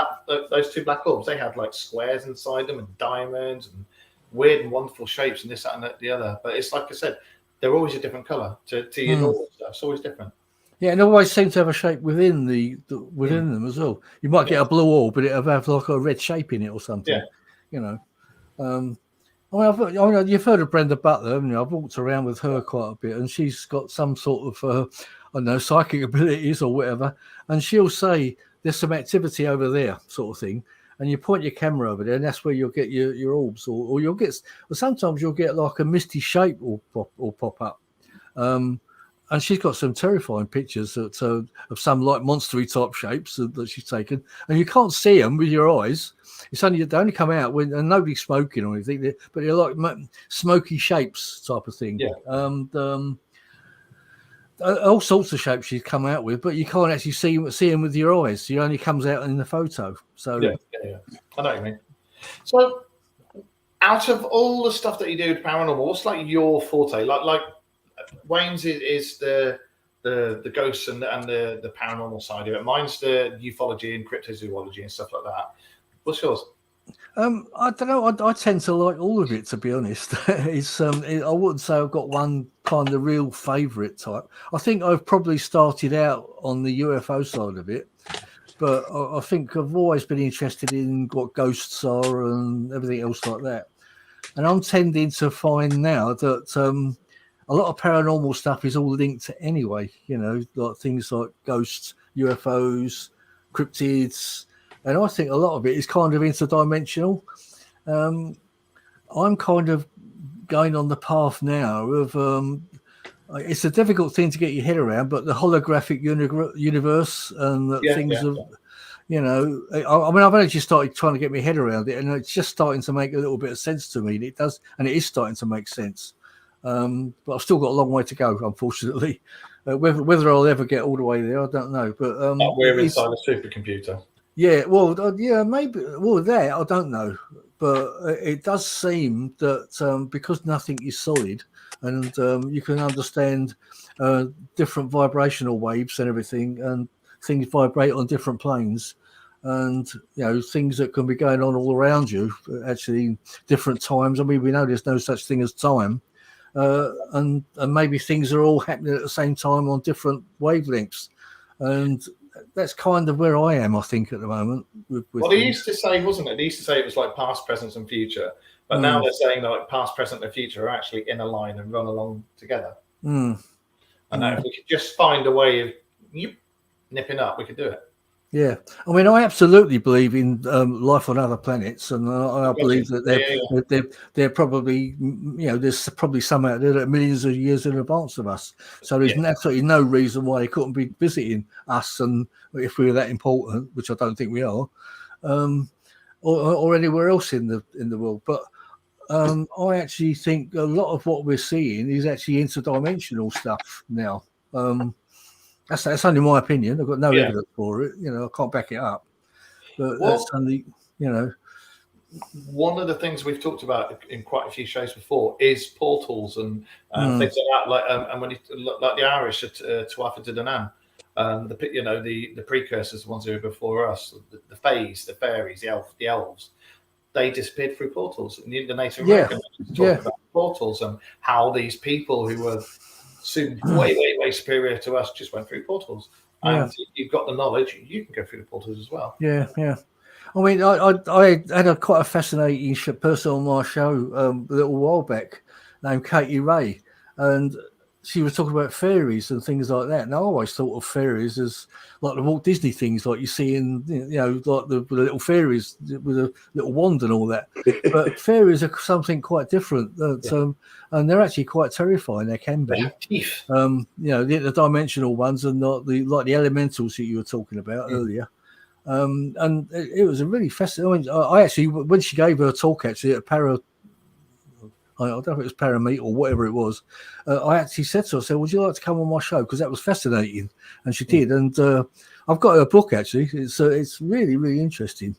those 2 black orbs, they had like squares inside them and diamonds and weird and wonderful shapes and this, that, and the other. But it's like I said, they're always a different colour to your normal stuff. It's always different. Yeah, and it always seems to have a shape within within them as well. You might get a blue orb, but it'll have like a red shape in it or something. Yeah. You know. I mean, you've heard of Brenda Butler, haven't you? I've walked around with her quite a bit, and she's got some sort of, I don't know, psychic abilities or whatever. And she'll say, there's some activity over there, sort of thing. And you point your camera over there, and that's where you'll get your orbs, or you'll get, or sometimes you'll get like a misty shape will pop up. And she's got some terrifying pictures of some like monstery type shapes that she's taken, and you can't see them with your eyes. It's only they only come out when and nobody's smoking or anything, but they're like smoky shapes type of thing. Yeah. All sorts of shapes she's come out with, but you can't actually see them with your eyes. It only comes out in the photo. So yeah. I know what you mean. So, out of all the stuff that you do with paranormal, what's like your forte? Like Wayne's is the ghosts and the paranormal side of it. Mine's the ufology and cryptozoology and stuff like that. What's yours? I don't know. I tend to like all of it, to be honest. It's I wouldn't say I've got one kind of real favourite type. I think I've probably started out on the UFO side of it, but I think I've always been interested in what ghosts are and everything else like that. And I'm tending to find now that a lot of paranormal stuff is all linked anyway. You know, like things like ghosts, UFOs, cryptids. And I think a lot of it is kind of interdimensional. I'm kind of going on the path now of it's a difficult thing to get your head around, but the holographic universe and things of, you know, I mean, I've only just started trying to get my head around it, and it's just starting to make a little bit of sense to me. It does, and it is starting to make sense. But I've still got a long way to go, unfortunately. Whether I'll ever get all the way there, I don't know. But we're inside a supercomputer. Yeah, well, yeah, maybe. Well, there, I don't know, but it does seem that because nothing is solid, and you can understand different vibrational waves and everything, and things vibrate on different planes, and you know things that can be going on all around you, actually different times. I mean, we know there's no such thing as time, and maybe things are all happening at the same time on different wavelengths, and that's kind of where I am, I think, at the moment. Well, they used to say, wasn't it? They used to say it was like past, present, and future. But now they're saying that like past, present, and future are actually in a line and run along together. And that if we could just find a way of nipping up, we could do it. Yeah, I mean, I absolutely believe in life on other planets, and I believe that they're probably, you know, there's probably some out there that are millions of years in advance of us. So there's absolutely no reason why they couldn't be visiting us, and if we were that important, which I don't think we are, or anywhere else in the world. But I actually think a lot of what we're seeing is actually interdimensional stuff now. That's only my opinion. I've got no evidence for it. You know, I can't back it up. But that's only, you know. one of the things we've talked about in quite a few shows before is portals and things like that. Like and when you like the Irish at Tuatha De Danann, the precursors, the ones who were before us, the fays, the fairies, the elves, they disappeared through portals. And the Native Americans talk about portals and how these people who were soon way, way, way superior to us just went through portals. And if you've got the knowledge, you can go through the portals as well. Yeah, yeah. I mean, I had quite a fascinating person on my show a little while back named Katie Ray, and she was talking about fairies and things like that. And I always thought of fairies as like the Walt Disney things, like you see in, like the little fairies with a little wand and all that. But fairies are something quite different. And they're actually quite terrifying. They can be. The dimensional ones and not like the elementals that you were talking about earlier. And it was a really fascinating. I actually, when she gave her talk, actually at I don't know if it was Parameet or whatever it was, I actually said to her, I said, would you like to come on my show? Because that was fascinating. And she did. And I've got her book, actually. It's really, really interesting.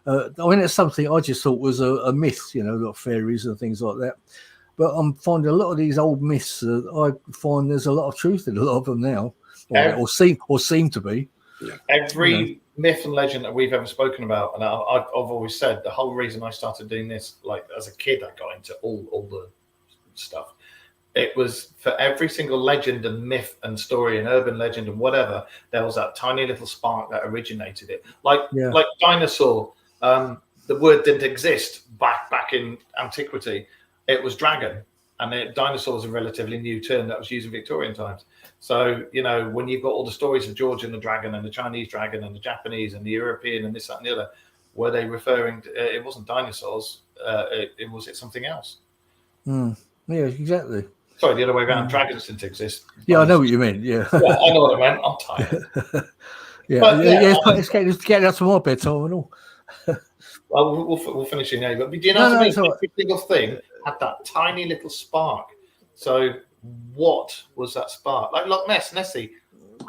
I mean, it's something I just thought was a myth, like fairies and things like that. But I'm finding a lot of these old myths, I find there's a lot of truth in a lot of them now, or seem to be. Yeah. Every myth and legend that we've ever spoken about, and I've always said the whole reason I started doing this, like as a kid, I got into all the stuff. It was for every single legend and myth and story and urban legend and whatever, there was that tiny little spark that originated it. Like dinosaur, the word didn't exist back in antiquity. It was dragon, and dinosaur was a relatively new term that was used in Victorian times. So, when you've got all the stories of George and the dragon and the Chinese dragon and the Japanese and the European and this, that, and the other, were they referring to, it wasn't dinosaurs, it was something else. Yeah, exactly. Sorry, the other way around, dragons didn't exist. Yeah, I know what you mean, yeah. Yeah, I know what I meant, I'm tired. It's getting out to my bedtime and all. Well, we'll finish in there. But do you know what I mean? Every single thing had that tiny little spark. So what was that spark? Like Loch Ness, Nessie.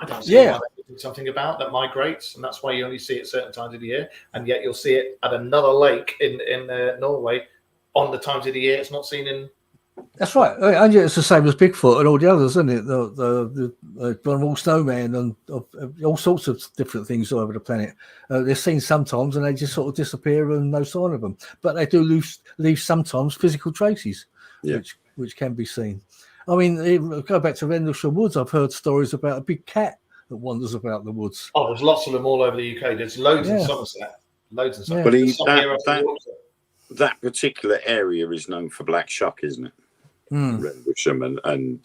I don't see why they do something about that migrates, and that's why you only see it certain times of the year, and yet you'll see it at another lake in Norway on the times of the year it's not seen in. That's right, and yet it's the same as Bigfoot and all the others, isn't it? The Vulnerable Snowman and all sorts of different things all over the planet. They're seen sometimes, and they just sort of disappear and no sign of them. But they do leave sometimes physical traces, which can be seen. I mean, go back to Rendlesham Woods. I've heard stories about a big cat that wanders about the woods. Oh, there's lots of them all over the UK. There's loads in Somerset. Loads in Somerset. That particular area is known for black shuck, isn't it? Rendlesham and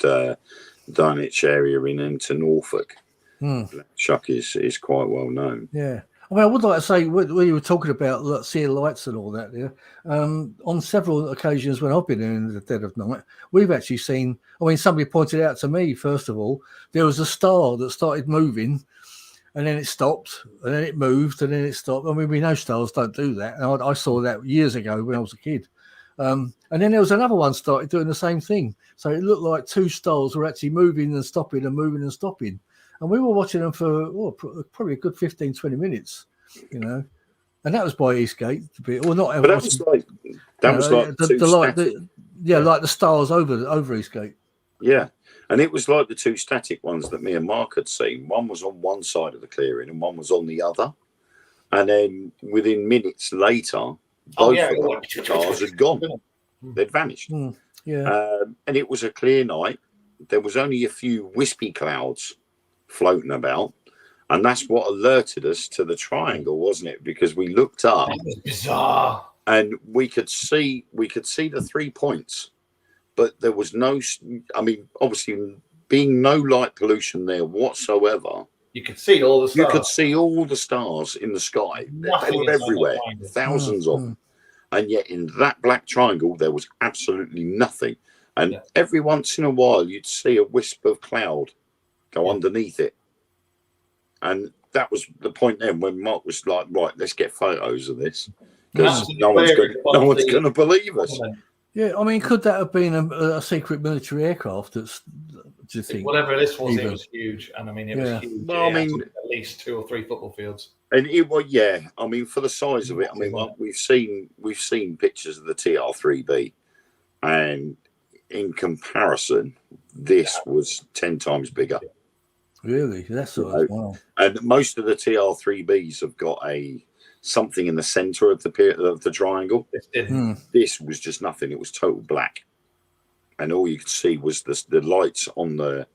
Dunwich area into Norfolk. Black shuck is quite well known. Yeah. I mean, I would like to say, when you were talking about seeing lights and all that, on several occasions when I've been in the dead of night, we've actually seen, somebody pointed out to me, first of all, there was a star that started moving, and then it stopped, and then it moved, and then it stopped. I mean, we know stars don't do that. And I saw that years ago when I was a kid. And then there was another one started doing the same thing. So it looked like two stars were actually moving and stopping and moving and stopping. And we were watching them for probably a good 15, 20 minutes, And that was by Eastgate. Or not. But that was like like the stars over Eastgate. Yeah. And it was like the two static ones that me and Mark had seen. One was on one side of the clearing and one was on the other. And then within minutes later, both of the stars had gone. They'd vanished. And it was a clear night. There was only a few wispy clouds floating about. And that's what alerted us to the triangle, wasn't it? Because we looked up. That was bizarre. And we could see the 3 points. But there was obviously being no light pollution there whatsoever. You could see all the stars. You could see all the stars in the sky. They were everywhere, thousands of them. And yet in that black triangle, there was absolutely nothing. And every once in a while, you'd see a wisp of cloud go underneath it. And that was the point then when Mark was like, right, let's get photos of this. Because no one's going to believe us. Yeah, could that have been a secret military aircraft? Do you think? Whatever this was, it was huge. And it was huge. Well, at least 2 or 3 football fields. And it was, yeah. I mean, for the size of it, I mean, we've seen pictures of the TR3B, and in comparison, this was 10 times bigger. Really, that's wow. And most of the TR3Bs have got something in the center of the triangle. This was just nothing. It was total black, and all you could see was the lights on the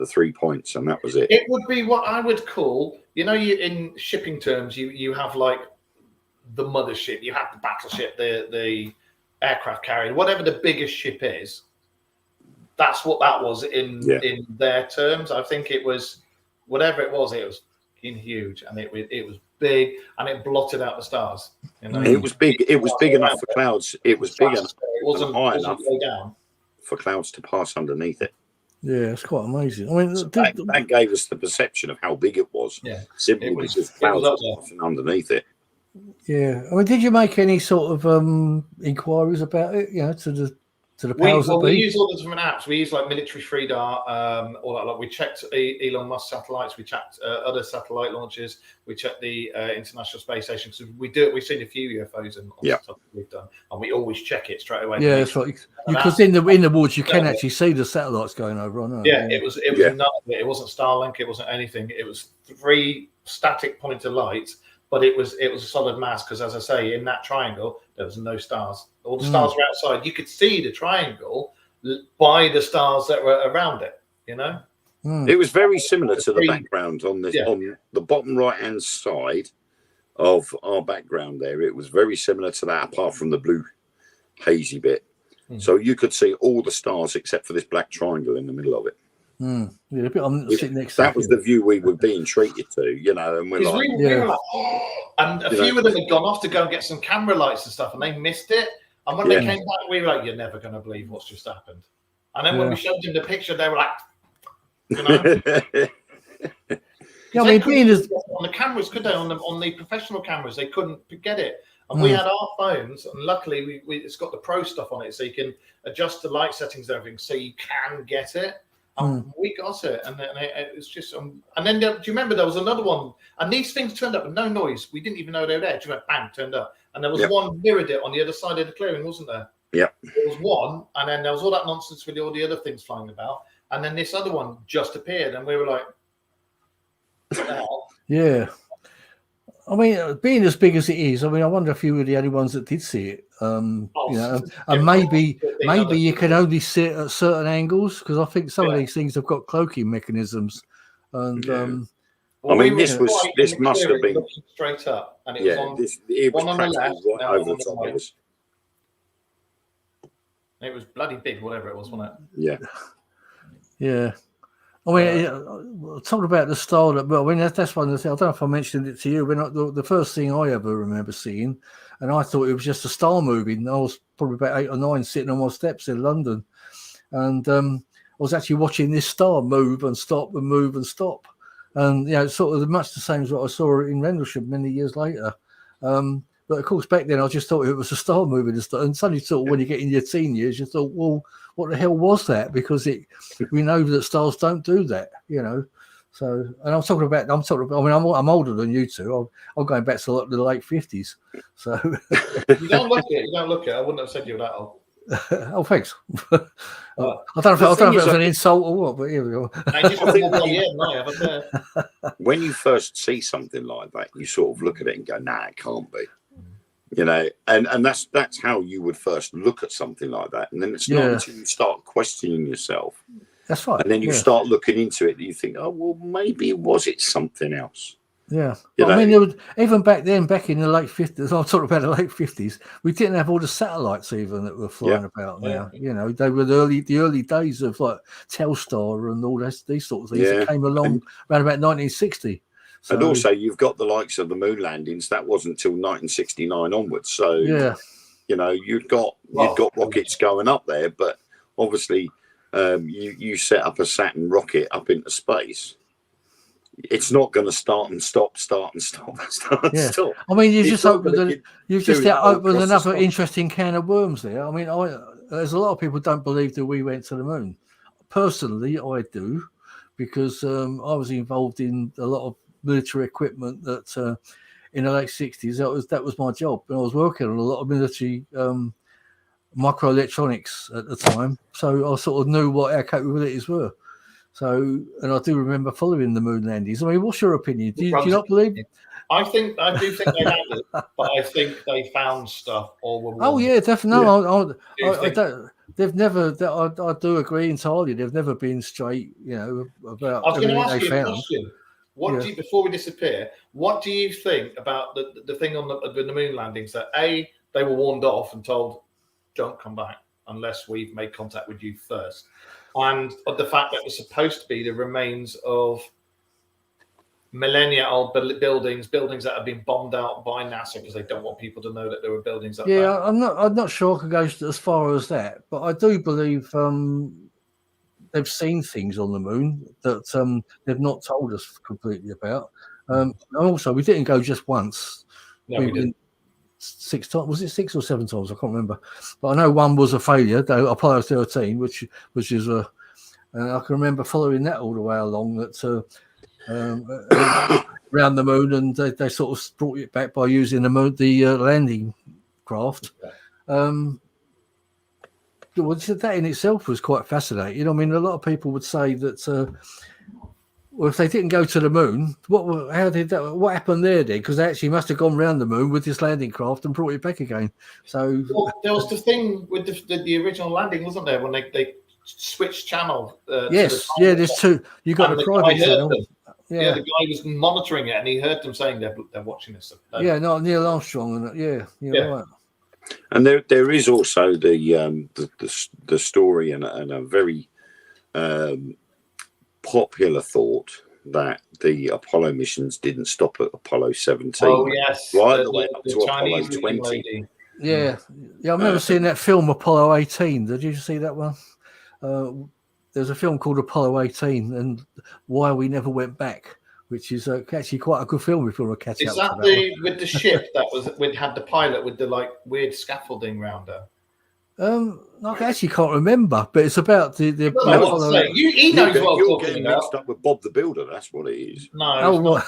3 points, and that was it. It would be what I would call, in shipping terms, you have like the mothership, you have the battleship, the aircraft carrier, whatever the biggest ship is. That's what that was in their terms. I think it was whatever it was huge, and it was big, and it blotted out the stars. It was big. It was big enough for clouds. It was big enough. It wasn't high enough for clouds to pass underneath it. Yeah, it's quite amazing. I mean, so that gave us the perception of how big it was. Yeah, simply because clouds were passing underneath it. Yeah, I mean, did you make any sort of inquiries about it? To the powers that be? We use all the different apps. We use like Military FreeDart, all that. Like we checked Elon Musk satellites. We checked other satellite launches. We checked the International Space Station, because we've seen a few UFOs and stuff we've done, and we always check it straight away. Yeah, that's right. Because in the woods you can actually see the satellites going over. I know. Yeah, it was none of it. It wasn't Starlink. It wasn't anything. It was 3 static points of light. But it was a solid mass, because, as I say, in that triangle there was no stars. All the stars were outside. You could see the triangle by the stars that were around it. It was very similar to the background on this on the bottom right hand side of our background there. It was very similar to that, apart from the blue hazy bit. So you could see all the stars except for this black triangle in the middle of it. Yeah, I'm sitting next that was the view we were being treated to, and we're like, we were like, and a few of them had gone off to go and get some camera lights and stuff, and they missed it. And when they came back, we were like, "You're never going to believe what's just happened." And then when we showed them the picture, they were like, I mean, being as on the cameras, could they? On the professional cameras, they couldn't get it. And we had our phones, and luckily it's got the pro stuff on it, so you can adjust the light settings and everything, so you can get it. And we got it, and then it was just. And then do you remember there was another one? And these things turned up with no noise. We didn't even know they were there. Just went bang, turned up, and there was one mirrored it on the other side of the clearing, wasn't there? Yeah. There was one, and then there was all that nonsense with all the other things flying about, and then this other one just appeared, and we were like, "What the hell?" Yeah. I mean, being as big as it is, I mean, I wonder if you were the only ones that did see it. And maybe you can only see it at certain angles, because I think some of these things have got cloaking mechanisms. And I mean, this must have been straight up, and it was one on the left, right over the top of us. It was bloody big, whatever it was, wasn't it? Yeah. Yeah. I mean, talking about the style, but I mean, that's one of the things. I don't know if I mentioned it to you, but the first thing I ever remember seeing, and I thought it was just a star moving. I was probably about 8 or 9 sitting on my steps in London, and I was actually watching this star move and stop and move and stop. And, sort of much the same as what I saw in Rendlesham many years later. But of course, back then I just thought it was a star moving and stuff. And suddenly, sort of, when you get in your teen years, you thought, well, what the hell was that? Because we know that stars don't do that, So, and I'm talking about. I mean, I'm older than you two. I'm going back to the late 50s. So you don't look it. You don't look it. I wouldn't have said you were that old. Oh, thanks. I don't know if it was an insult or what, but here we go. When you first see something like that, you sort of look at it and go, "Nah, it can't be." And that's how you would first look at something like that, and then it's not until you start questioning yourself. That's right. And then you start looking into it, and you think, "Oh, well, maybe was it something else?" Yeah, I mean, there was, even back then, back in the late 50s, I'm talking about the late 50s, we didn't have all the satellites even that were flying about now. They were the early days of like Telstar and all these sorts of things that came along around about 1960. So, and also, you've got the likes of the moon landings. That wasn't until 1969 onwards. So, you've got rockets going up there, but obviously, you set up a Saturn rocket up into space. It's not going to start and stop. Stop. I mean, you've just opened another interesting can of worms there. I mean, there's a lot of people don't believe that we went to the moon. Personally, I do, because I was involved in a lot of military equipment that in the late 60s. That was my job, and I was working on a lot of military microelectronics at the time, so I sort of knew what our capabilities were. So, and I do remember following the moon landings. I mean, what's your opinion? Do you not believe? I do think they landed, but I think they found stuff or were. Oh yeah, definitely. No, I don't. They've never. I do agree entirely. They've never been straight, about. I was going to ask they you a found. question. What do you, before we disappear? What do you think about the thing on the moon landings? That they were warned off and told, "Don't come back unless we've made contact with you first," and the fact that it was supposed to be the remains of millennia-old buildings that have been bombed out by NASA because they don't want people to know that there were buildings up there. Yeah, I'm not sure I could go as far as that, but I do believe they've seen things on the moon that they've not told us completely about. And also, we didn't go just once. No, we didn't. 6 times. Was it 6 or 7 times? I can't remember. But I know one was a failure, though, Apollo 13, which is a. And I can remember following that all the way along. That. Around the moon, and they sort of brought it back by using the landing craft. That in itself was quite fascinating. I mean, a lot of people would say that well, if they didn't go to the moon, what happened there then? Because they actually must have gone around the moon with this landing craft and brought it back again. So there was the thing with the original landing, wasn't there, when they switched channel? Yes, there's two. You got a private channel. Yeah, the guy was monitoring it, and he heard them saying they're watching this. Not Neil Armstrong, and right. And there is also the story and a very popular thought that the Apollo missions didn't stop at Apollo 17. Oh yes, right the way up to Chinese Apollo 20. Yeah, I remember seeing that film Apollo 18. Did you see that one? There's a film called Apollo 18 and Why We Never Went Back, which is actually quite a good film if you want to catch up. Is that with the ship that had the pilot with the weird scaffolding round her? I actually can't remember, but it's about the he knows what I'm talking getting about. mixed up with Bob the Builder. That's what it is. No,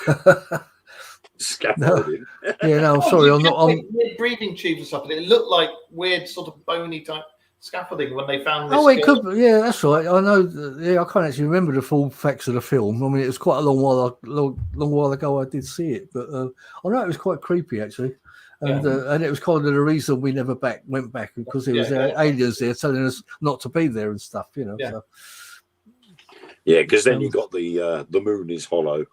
Scaffolding. No, I'm sorry. I'm not. Weird breathing tubes or something. It looked like weird sort of bony type scaffolding when they found this. It could. Yeah, that's right. I know. I can't actually remember the full facts of the film. I mean, it was quite a long while ago I did see it, but I know it was quite creepy actually, and it was kind of the reason we never went back because there was aliens there telling us not to be there and stuff. Yeah. So. Yeah, because then you got the moon is hollow.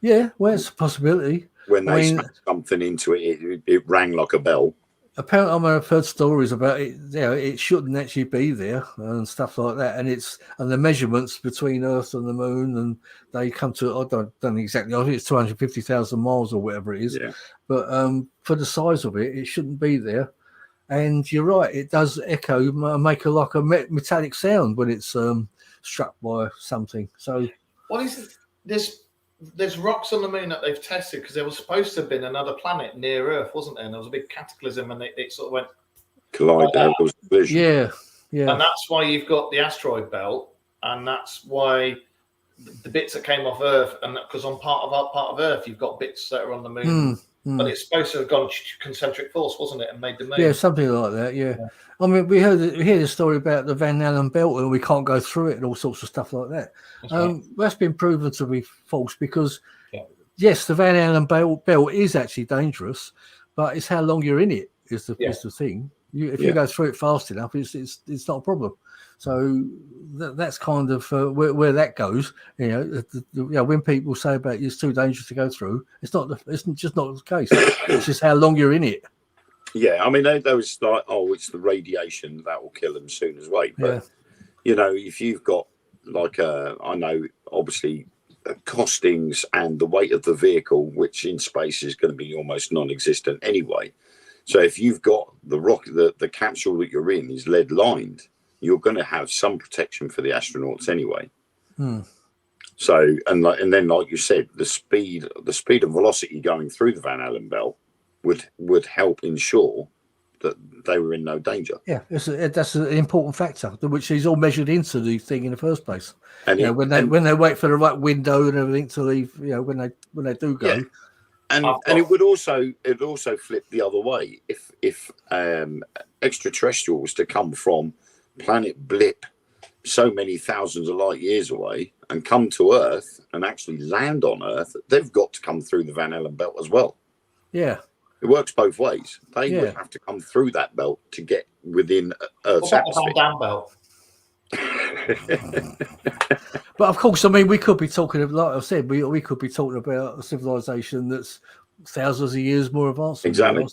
Yeah, well, it's a possibility. When they smacked something into it, it rang like a bell. Apparently, I've heard stories about it. It shouldn't actually be there and stuff like that. And the measurements between Earth and the Moon, and they come to I don't know exactly. I think it's 250,000 miles or whatever it is. Yeah. But for the size of it, it shouldn't be there. And you're right; it does echo, make a metallic sound when it's struck by something. So, what is it? There's rocks on the moon that they've tested because there was supposed to have been another planet near Earth, wasn't there? And there was a big cataclysm, and it sort of went collide. There was a collision. Yeah. And that's why you've got the asteroid belt, and that's why the bits that came off Earth, and because on part of Earth, you've got bits that are on the moon. But it's supposed to have gone concentric force, wasn't it, and made the moon? Yeah, something like that. Yeah. I mean, we hear the story about the Van Allen belt, and we can't go through it, and all sorts of stuff like that. That's been proven to be false because, yes, the Van Allen belt is actually dangerous, but it's how long you're in it is the thing. If you go through it fast enough, it's not a problem. So that's kind of where that goes. When people say about it's too dangerous to go through, it's just not the case. It's just how long you're in it. Yeah, I mean, they was like, it's the radiation that will kill them soon as well. But if you've got I know obviously costings and the weight of the vehicle, which in space is going to be almost non-existent anyway. So if you've got the capsule that you're in is lead lined, you're going to have some protection for the astronauts anyway. So and then like you said, the speed and velocity going through the Van Allen belt would help ensure that they were in no danger. Yeah, that's an important factor, which is all measured into the thing in the first place. And when they wait for the right window and everything to leave, when they do go. And it would also flip the other way if extraterrestrial was to come from planet Blip so many thousands of light years away and come to Earth and actually land on Earth, they've got to come through the Van Allen belt as well. Yeah. It works both ways. They would have to come through that belt to get within Earth's atmosphere. Van belt. But of course, I mean, we could be talking, like I said, we could be talking about a civilization that's thousands of years more advanced. Exactly.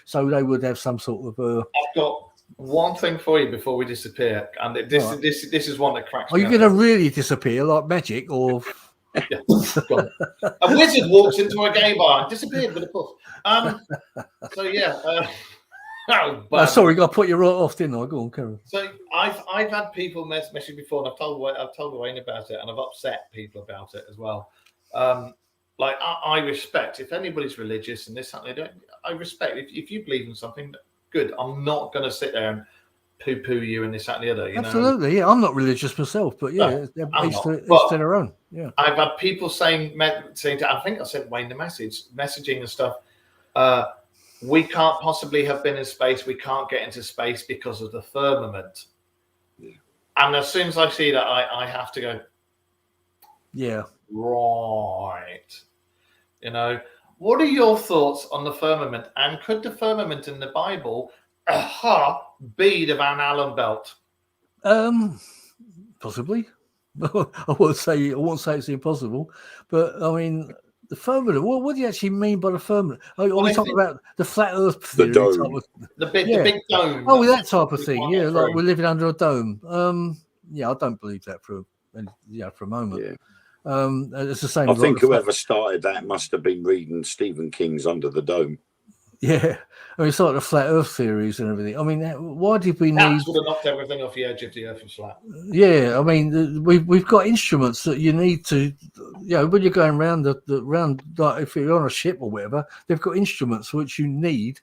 So they would have some sort of. I've got one thing for you before we disappear, and this is one that cracks. Are you going to really disappear like magic, or? Yeah. A wizard walks into a gay bar and disappeared with a puff. So yeah. Sorry, I put you right off, didn't I? Go on, Karen. So I've had people message before, and I've told Wayne about it, and I've upset people about it as well. Like I respect if anybody's religious and this something. I respect if you believe in something, good. I'm not going to sit there and poo-poo you and this that and the other. Absolutely, yeah. I'm not religious myself, but yeah, each to their own. Yeah. I've had people saying to, I think I sent Wayne the messaging and stuff. We can't possibly have been in space. We can't get into space because of the firmament. Yeah. And as soon as I see that, I have to go. Yeah. Right. What are your thoughts on the firmament? And could the firmament in the Bible be the Van Allen belt? Possibly. I won't say it's impossible, but I mean. The firmament. What do you actually mean by the firmament? Are we talking about the flat Earth theory? The dome. The big dome. Oh, that type of thing. Yeah, like we're living under a dome. Yeah, I don't believe that for a moment. Yeah. It's the same. I think whoever started that must have been reading Stephen King's Under the Dome. Yeah, I mean, it's like the flat Earth theories and everything. I mean, why did we need? That would have knocked everything off the edge if the Earth was flat. Yeah, I mean, we've got instruments that you need to, when you're going around like if you're on a ship or whatever, they've got instruments which you need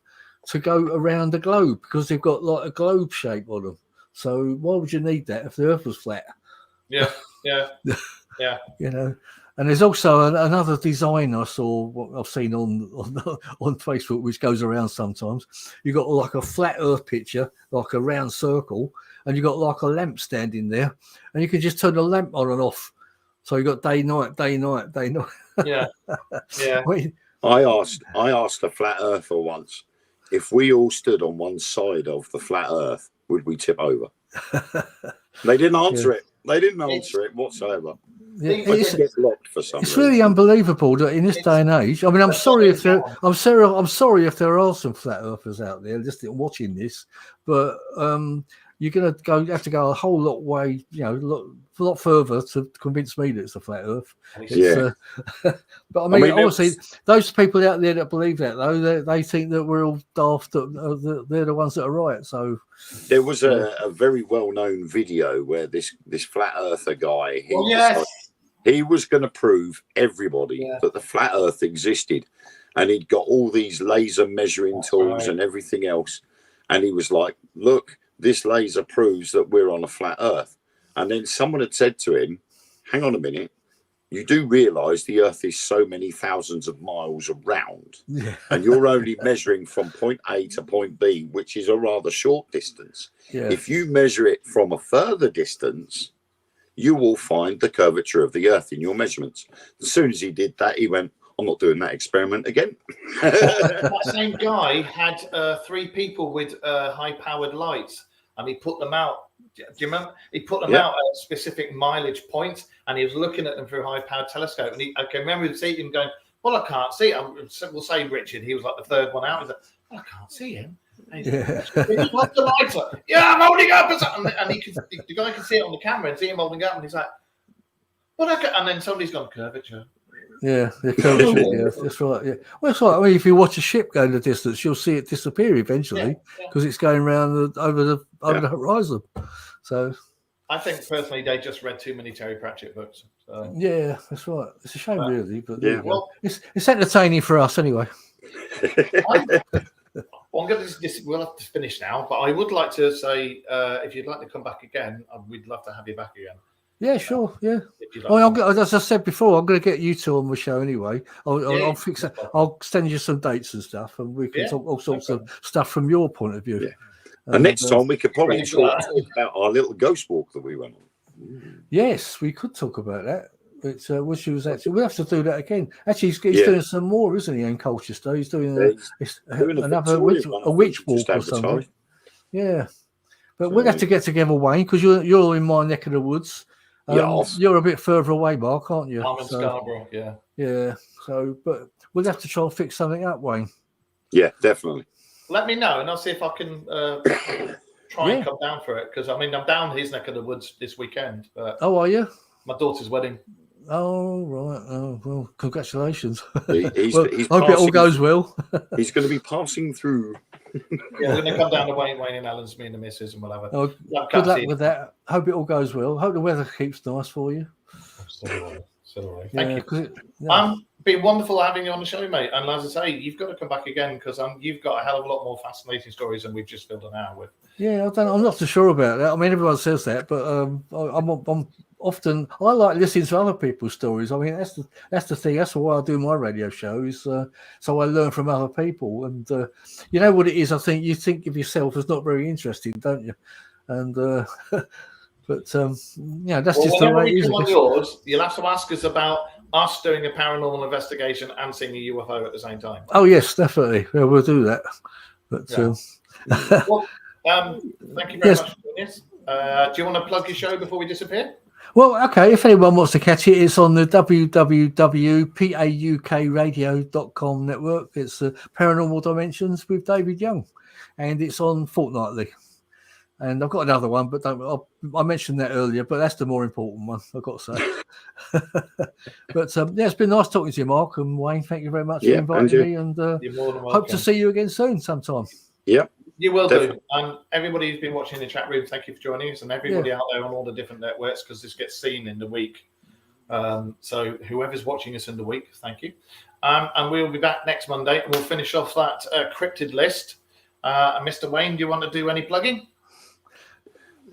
to go around the globe because they've got like a globe shape on them. So why would you need that if the Earth was flat? Yeah. And there's also another design I saw, what I've seen on Facebook, which goes around sometimes. You got like a flat Earth picture, like a round circle, and you got like a lamp standing there, and you can just turn the lamp on and off. So you got day night, day night, day night. Yeah. I asked a flat earther once if we all stood on one side of the flat Earth, would we tip over? They didn't answer it. They didn't answer it whatsoever. Yeah, it's locked for some reason. Really unbelievable that in this day and age. I mean, I'm sorry if there are some flat earthers out there just watching this, but you're going to have to go a whole lot way, a lot further to convince me that it's a flat Earth. But I mean obviously, those people out there that believe that though, they think that we're all daft. They're the ones that are right. So there was a very well-known video where this flat earther guy. He was going to prove everybody that the flat Earth existed, and he'd got all these laser measuring tools and everything else, and he was like, "Look, this laser proves that we're on a flat Earth." And then someone had said to him, "Hang on a minute, you do realise the Earth is so many thousands of miles around, and you're only measuring from point A to point B, which is a rather short distance. If you measure it from a further distance, you will find the curvature of the Earth in your measurements." As soon as he did that, he went, "I'm not doing that experiment again." That same guy had 3 people with high-powered lights, and he put them out. Do you remember? He put them out at specific mileage points, and he was looking at them through a high-powered telescope. And I can remember him going, "Well, I can't see it." We'll say Richard. He was like the third one out. He's like, "Well, I can't see him." And he put the lights up. "Yeah, I'm holding up," and the guy can see it on the camera and see him holding up, and he's like, "Well, and then somebody's gone curvature." Yeah, the curvature. Yeah, that's right. Yeah, well, it's like, I mean, if you watch a ship go in the distance, you'll see it disappear eventually because it's going around over the horizon. So, I think personally, they just read too many Terry Pratchett books. So. Yeah, that's right. It's a shame, really, but well, it's entertaining for us anyway. We'll have to finish now, but I would like to say, if you'd like to come back again, we'd love to have you back again. Yeah, sure. Yeah. If you'd like Well, to. as I said before, I'm going to get you two on the show anyway. I'll fix it. Yeah. I'll send you some dates and stuff, and we can Yeah, talk all sorts no of stuff from your point of view. Yeah. And next time we could probably Ready for talk that. about our little ghost walk that we went on. Yes, we could talk about that. But which was actually, we'll have to do that again. Actually, he's Yeah. doing some more, isn't he, in Colchester? He's doing Doing another Victorian one, I a think, witch just walk or something. advertised. Yeah. But we'll have to get together, Wayne, because you're in my neck of the woods. Yes. You're a bit further away, Mark, aren't you? I'm in Scarborough, yeah. Yeah. So, but we'll have to try and fix something up, Wayne. Yeah, definitely. Let me know, and I'll see if I can try and come down for it. Because I mean, I'm down his neck of the woods this weekend. But Oh, are you? my daughter's wedding. Oh, right. Oh, well, congratulations. He's Well, he's hope it all passing- goes well. He's going to be passing through. Yeah, we're going to come down to Wayne and Alan's, me and the missus, and we'll have a Oh, have a good cup luck tea. with that. Hope it all goes well. Hope the weather keeps nice for you. So do I. So do I. Thank you. 'cause yeah. Been wonderful having you on the show, mate. And as I say, you've got to come back again because you've got a hell of a lot more fascinating stories than we've just filled an hour with. Yeah, I'm not so sure about that. I mean, everyone says that, but I'm often I like listening to other people's stories. I mean, that's the thing. That's why I do my radio show is so I learn from other people. And you know what it is? I think you think of yourself as not very interesting, don't you? And but yeah, that's just the whenever way we it is. come I on guess. yours, you'll have to ask us about us doing a paranormal investigation and seeing a UFO at the same time. Oh yes, definitely. Yeah, we'll do that. But Yeah. Well, thank you very much for doing this. Do you want to plug your show before we disappear? well, okay. If anyone wants to catch it, it's on the www.paukradio.com network. It's Paranormal Dimensions with David Young, and it's on fortnightly. And I've got another one, but I mentioned that earlier, but that's the more important one, I've got to say. But yeah, it's been nice talking to you, Mark and Wayne. Thank you very much for inviting me, and You're more than welcome. hope to see you again soon sometime. Yeah. You will Definitely. do. And everybody who's been watching the chat room, thank you for joining us, and everybody out there on all the different networks, because this gets seen in the week. So whoever's watching us in the week, thank you. And we'll be back next Monday, and we'll finish off that cryptid list. Mr. Wayne, do you want to do any plugging?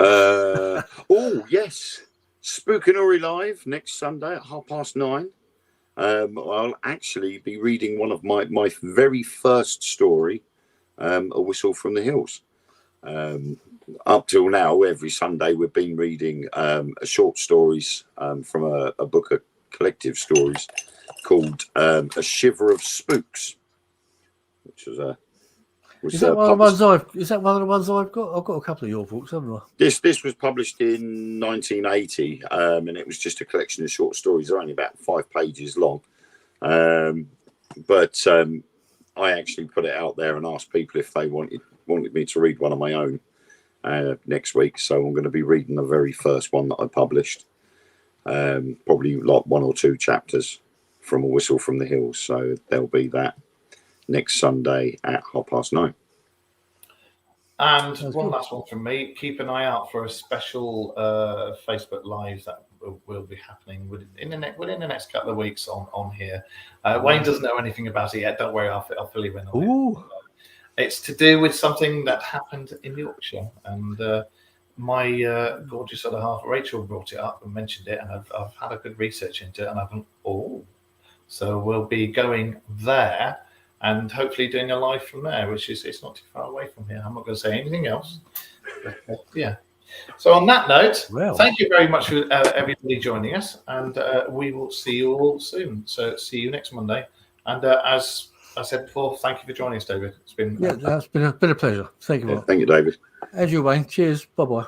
Oh yes, Spookanori Live next Sunday at 9:30. I'll actually be reading one of my very first story, A Whistle from the Hills. Up till now, every Sunday we've been reading short stories from a book of collective stories called A Shiver of Spooks, which was a Is that one of the ones I've got? I've got a couple of your books, haven't I? This was published in 1980, and it was just a collection of short stories. They're only about 5 pages long, but I actually put it out there and asked people if they wanted me to read one of my own next week. So I'm going to be reading the very first one that I published, probably like 1 or 2 chapters from A Whistle from the Hills. So there'll be that next Sunday at 9:30. And one last one from me. Keep an eye out for a special Facebook Live that will be happening within the next couple of weeks on here. Wayne doesn't know anything about it yet. Don't worry, I'll fill you in on it. Ooh. It's to do with something that happened in Yorkshire. And my gorgeous other half, Rachel, brought it up and mentioned it. And I've had a good research into it. And I've gone, so we'll be going there. And hopefully doing a live from there, which is it's not too far away from here. I'm not going to say anything else. But, yeah. So on that note, thank you very much for everybody joining us, and we will see you all soon. So see you next Monday. And as I said before, thank you for joining us, David. It's been It's been a pleasure. Thank you, Mark. Thank you, David. As you, Wayne. Cheers. Bye bye.